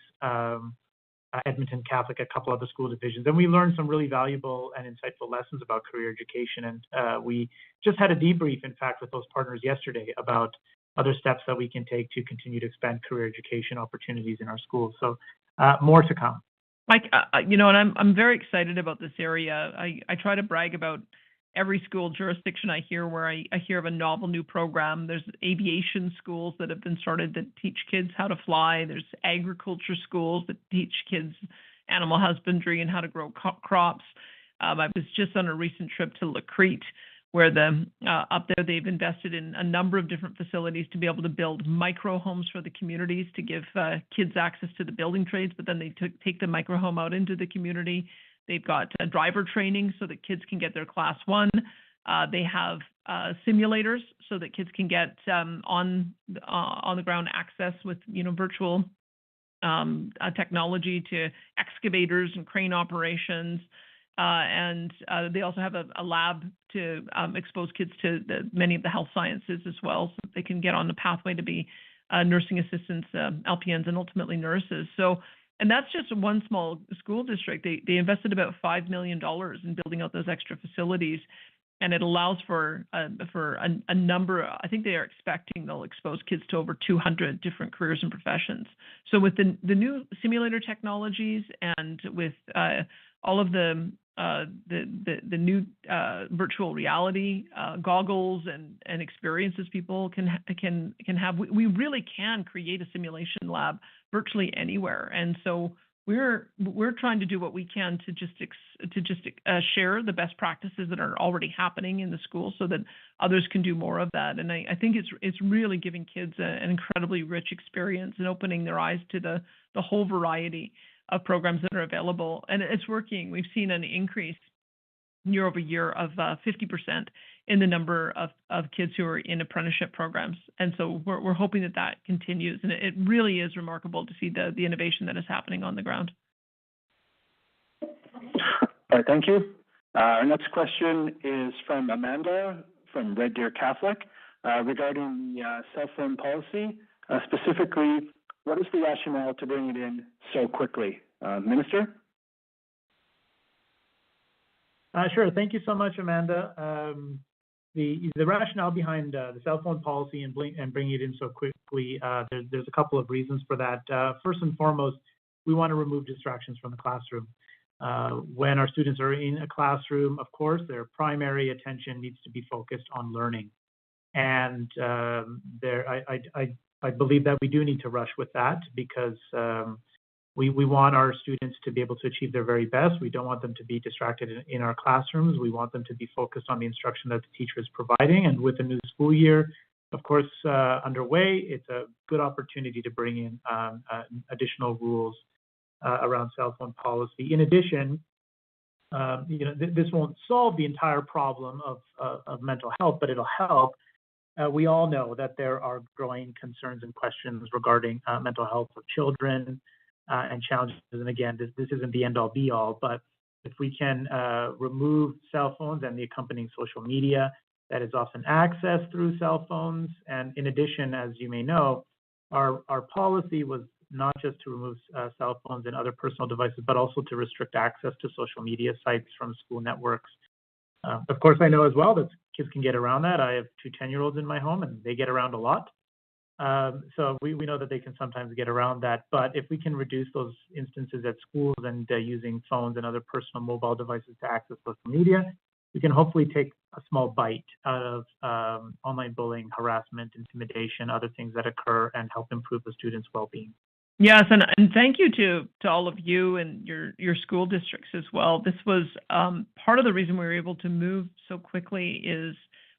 Edmonton Catholic, a couple other school divisions, and we learned some really valuable and insightful lessons about career education. And we just had a debrief, in fact, with those partners yesterday about other steps that we can take to continue to expand career education opportunities in our schools. So more to come. Mike, and I'm very excited about this area. I try to brag about every school jurisdiction I hear where I hear of a novel new program. There's aviation schools that have been started that teach kids how to fly. There's agriculture schools that teach kids animal husbandry and how to grow crops. I was just on a recent trip to La Crete, where up there they've invested in a number of different facilities to be able to build micro homes for the communities to give kids access to the building trades, but then they take the micro home out into the community. They've got driver training so that kids can get their class 1. They have simulators so that kids can get on the ground access with virtual technology to excavators and crane operations. And they also have a lab to expose kids to many of the health sciences as well, so that they can get on the pathway to be nursing assistants, LPNs, and ultimately nurses. So, and that's just one small school district. They invested about $5 million in building out those extra facilities, and it allows for a number. I think they are expecting they'll expose kids to over 200 different careers and professions. So with the new simulator technologies and with all of the new virtual reality goggles and experiences people can have, we really can create a simulation lab virtually anywhere. And so we're trying to do what we can to just share the best practices that are already happening in the school so that others can do more of that. And I think it's really giving kids an incredibly rich experience and opening their eyes to the whole variety of programs that are available. And it's working. We've seen an increase year over year of 50% in the number of kids who are in apprenticeship programs. And so we're hoping that continues. And it really is remarkable to see the innovation that is happening on the ground. All right, thank you. Our next question is from Amanda from Red Deer Catholic regarding the cell phone policy. Specifically, what is the rationale to bring it in so quickly? Minister? Sure. Thank you so much, Amanda. The rationale behind the cell phone policy and bringing it in so quickly, there's a couple of reasons for that. First and foremost, we want to remove distractions from the classroom. When our students are in a classroom, of course, their primary attention needs to be focused on learning. And I believe that we do need to rush with that because we want our students to be able to achieve their very best. We don't want them to be distracted in our classrooms. We want them to be focused on the instruction that the teacher is providing. And with the new school year, of course, underway, it's a good opportunity to bring in additional rules around cell phone policy. In addition, this won't solve the entire problem of mental health, but it'll help. We all know that there are growing concerns and questions regarding mental health of children and challenges. And again, this isn't the end-all be-all, but if we can remove cell phones and the accompanying social media that is often accessed through cell phones, and in addition, as you may know, our policy was not just to remove cell phones and other personal devices, but also to restrict access to social media sites from school networks. Of course, I know as well that kids can get around that. I have 2 10-year-olds in my home, and they get around a lot. So we know that they can sometimes get around that. But if we can reduce those instances at schools and using phones and other personal mobile devices to access social media, we can hopefully take a small bite out of online bullying, harassment, intimidation, other things that occur, and help improve the students' well-being. Yes, and thank you to all of you and your school districts as well. This was part of the reason we were able to move so quickly is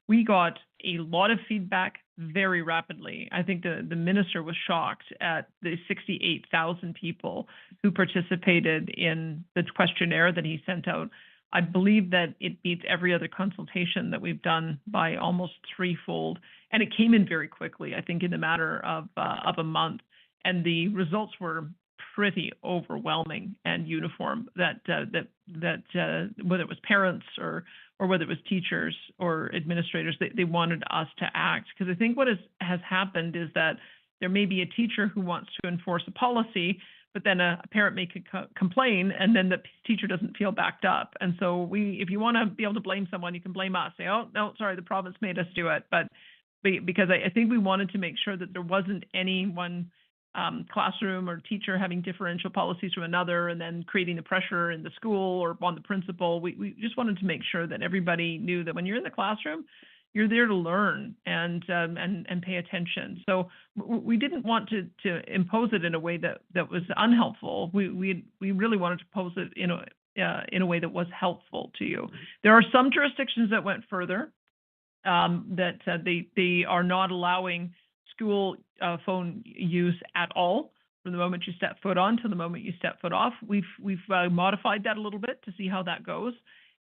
we got a lot of feedback very rapidly. I think the minister was shocked at the 68,000 people who participated in the questionnaire that he sent out. I believe that it beats every other consultation that we've done by almost threefold, and it came in very quickly. I think in a matter of a month. And the results were pretty overwhelming and uniform. That whether it was parents or whether it was teachers or administrators, they wanted us to act. Because I think what has happened is that there may be a teacher who wants to enforce a policy, but then a parent may complain, and then the teacher doesn't feel backed up. And so if you want to be able to blame someone, you can blame us. Say, oh no, sorry, the province made us do it. But because I think we wanted to make sure that there wasn't any one classroom or teacher having differential policies from another and then creating the pressure in the school or on the principal. We just wanted to make sure that everybody knew that when you're in the classroom, you're there to learn and pay attention. So we didn't want to impose it in a way that was unhelpful. We really wanted to pose it in a way that was helpful to you. There are some jurisdictions that went further. they are not allowing school phone use at all from the moment you step foot on to the moment you step foot off. We've modified that a little bit to see how that goes,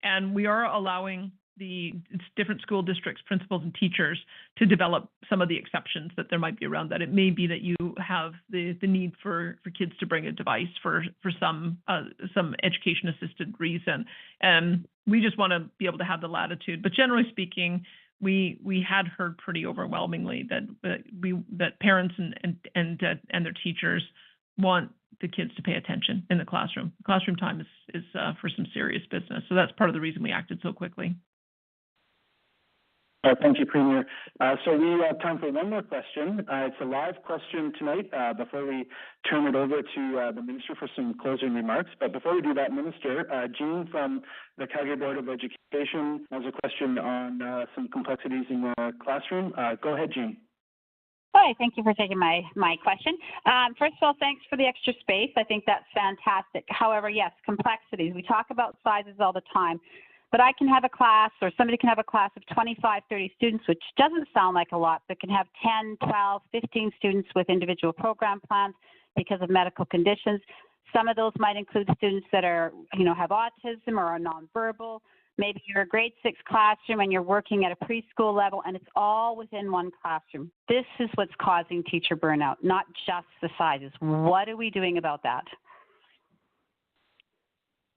and we are allowing the different school districts, principals, and teachers to develop some of the exceptions that there might be around that. It may be that you have the need for kids to bring a device for some education assisted reason, and we just want to be able to have the latitude. But generally speaking, we had heard pretty overwhelmingly that parents and their teachers want the kids to pay attention in the classroom. Classroom time is for some serious business, so that's part of the reason we acted so quickly. Thank you, Premier. So we have time for one more question. It's a live question tonight before we turn it over to the Minister for some closing remarks. But before we do that, Minister, Jean from the Calgary Board of Education has a question on some complexities in the classroom. Go ahead, Jean. Hi, thank you for taking my question. First of all, thanks for the extra space. I think that's fantastic. However, yes, complexities. We talk about sizes all the time. But I can have a class, or somebody can have a class of 25, 30 students, which doesn't sound like a lot, but can have 10, 12, 15 students with individual program plans because of medical conditions. Some of those might include students that are, have autism or are nonverbal. Maybe you're a grade 6 classroom and you're working at a preschool level, and it's all within one classroom. This is what's causing teacher burnout, not just the sizes. What are we doing about that?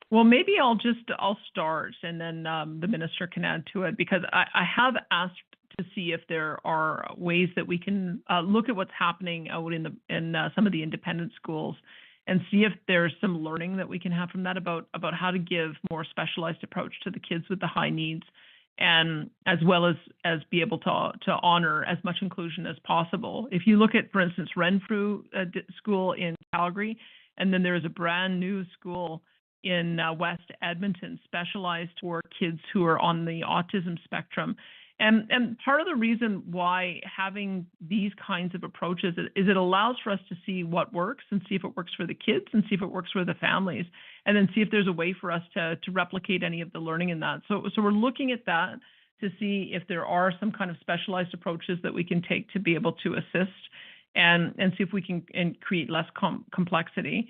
Well, maybe I'll start, and then the minister can add to it, because I have asked to see if there are ways that we can look at what's happening out in some of the independent schools and see if there's some learning that we can have from that about how to give more specialized approach to the kids with the high needs, and as well as be able to honor as much inclusion as possible. If you look at, for instance, Renfrew School in Calgary, and then there is a brand new school in West Edmonton specialized for kids who are on the autism spectrum. And part of the reason why having these kinds of approaches is it allows for us to see what works and see if it works for the kids and see if it works for the families, and then see if there's a way for us to replicate any of the learning in that. So we're looking at that to see if there are some kind of specialized approaches that we can take to be able to assist and see if we can create less complexity.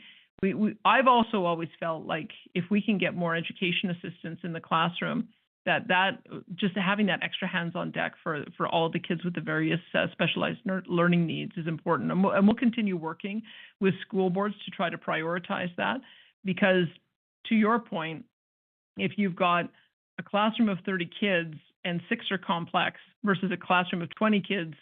I've also always felt like if we can get more education assistance in the classroom, that just having that extra hands on deck for all the kids with the various specialized learning needs is important. And we'll continue working with school boards to try to prioritize that, because to your point, if you've got a classroom of 30 kids and 6 are complex versus a classroom of 20 kids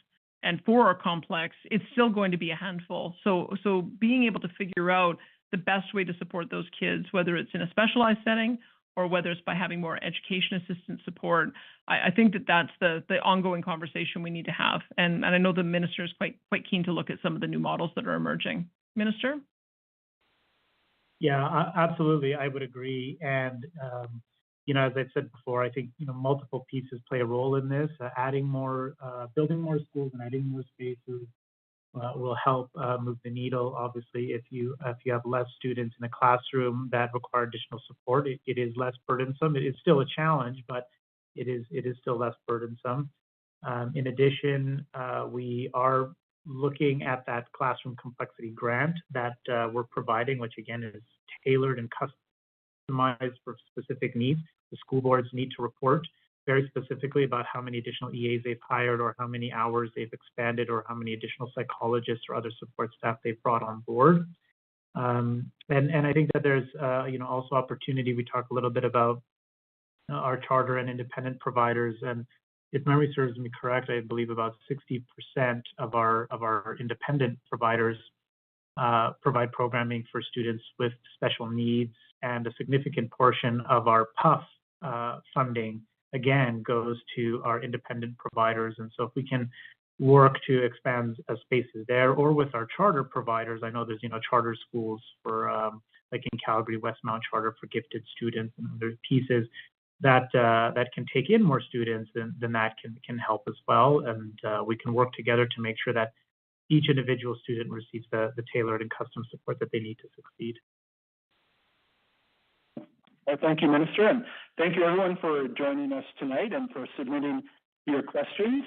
and 4 are complex, it's still going to be a handful. So being able to figure out the best way to support those kids, whether it's in a specialized setting or whether it's by having more education assistance support, I think that's the ongoing conversation we need to have. And I know the minister is quite keen to look at some of the new models that are emerging. Minister? Yeah, absolutely. I would agree. And, as I've said before, I think, multiple pieces play a role in this. Adding more, building more schools and adding more spaces will help move the needle. Obviously, if you have less students in a classroom that require additional support, it is less burdensome. It is still a challenge, but it is still less burdensome. In addition, we are looking at that classroom complexity grant that we're providing, which again is tailored and customized for specific needs. The school boards need to report very specifically about how many additional EAs they've hired, or how many hours they've expanded, or how many additional psychologists or other support staff they've brought on board. And I think that there's also opportunity. We talk a little bit about our charter and independent providers, and if memory serves me correct, I believe about 60% of our independent providers provide programming for students with special needs, and a significant portion of our PUF funding again goes to our independent providers. And so if we can work to expand spaces there, or with our charter providers, I know there's charter schools for like in Calgary, Westmount Charter for gifted students, and other pieces that can take in more students, then that can help as well. And we can work together to make sure that each individual student receives the tailored and custom support that they need to succeed. Well, thank you, Minister, and thank you everyone for joining us tonight and for submitting your questions.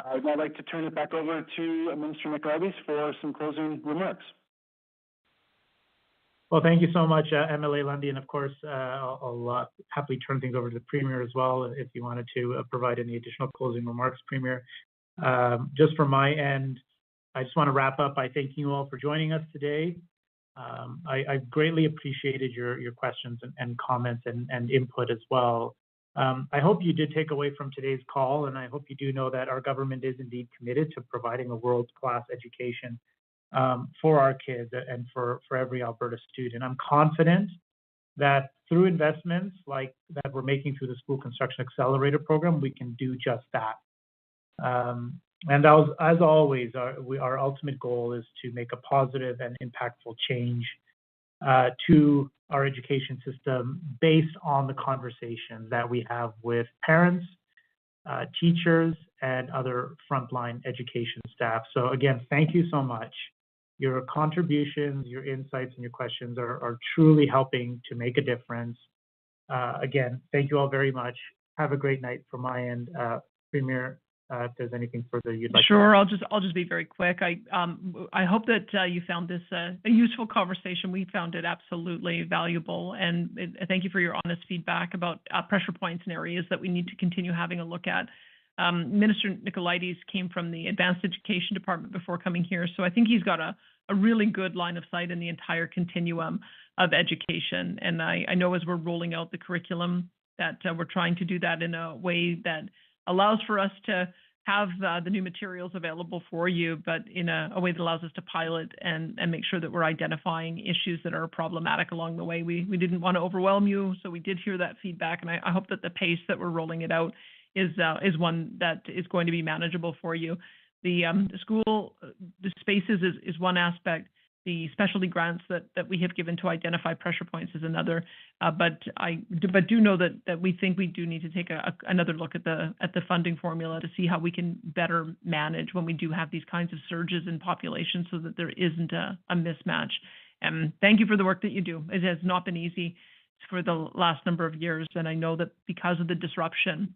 I would now like to turn it back over to Minister Nicolaides for some closing remarks. Well, thank you so much, MLA Lundy, and of course, I'll happily turn things over to the Premier as well if you wanted to provide any additional closing remarks, Premier. Just from my end, I just want to wrap up by thanking you all for joining us today. I greatly appreciated your questions and comments and input as well. I hope you did take away from today's call, and I hope you do know that our government is indeed committed to providing a world-class education for our kids and for every Alberta student. I'm confident that through investments like that we're making through the School Construction Accelerator Program, we can do just that. And as always, our ultimate goal is to make a positive and impactful change to our education system based on the conversations that we have with parents, teachers, and other frontline education staff. So again, thank you so much. Your contributions, your insights, and your questions are truly helping to make a difference. Again, thank you all very much. Have a great night from my end. Premier, if there's anything further you'd like to add. Sure, I'll just be very quick. I hope that you found this a useful conversation. We found it absolutely valuable, and thank you for your honest feedback about pressure points and areas that we need to continue having a look at. Minister Nicolaides came from the Advanced Education Department before coming here, so I think he's got a really good line of sight in the entire continuum of education. And I know as we're rolling out the curriculum that we're trying to do that in a way that allows for us to have the new materials available for you, but in a way that allows us to pilot and make sure that we're identifying issues that are problematic along the way. We didn't want to overwhelm you, so we did hear that feedback, and I hope that the pace that we're rolling it out is one that is going to be manageable for you. The school the spaces is one aspect. The specialty grants that we have given to identify pressure points is another. But do know that we think we do need to take another look at the funding formula to see how we can better manage when we do have these kinds of surges in population, so that there isn't a mismatch. And thank you for the work that you do. It has not been easy for the last number of years, and I know that because of the disruption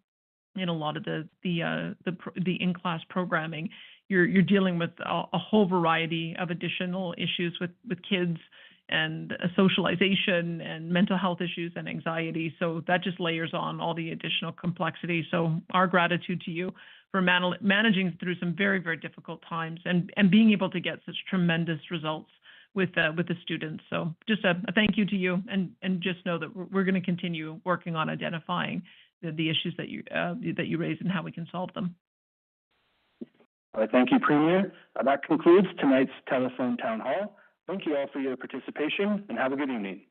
in a lot of the in-class programming, you're dealing with a whole variety of additional issues with kids and socialization and mental health issues and anxiety. So that just layers on all the additional complexity. So our gratitude to you for managing through some very, very difficult times and being able to get such tremendous results with the students. So just a thank you to you, and just know that we're going to continue working on identifying the issues that you raise and how we can solve them. All right, thank you, Premier. That concludes tonight's telephone town hall. Thank you all for your participation, and have a good evening.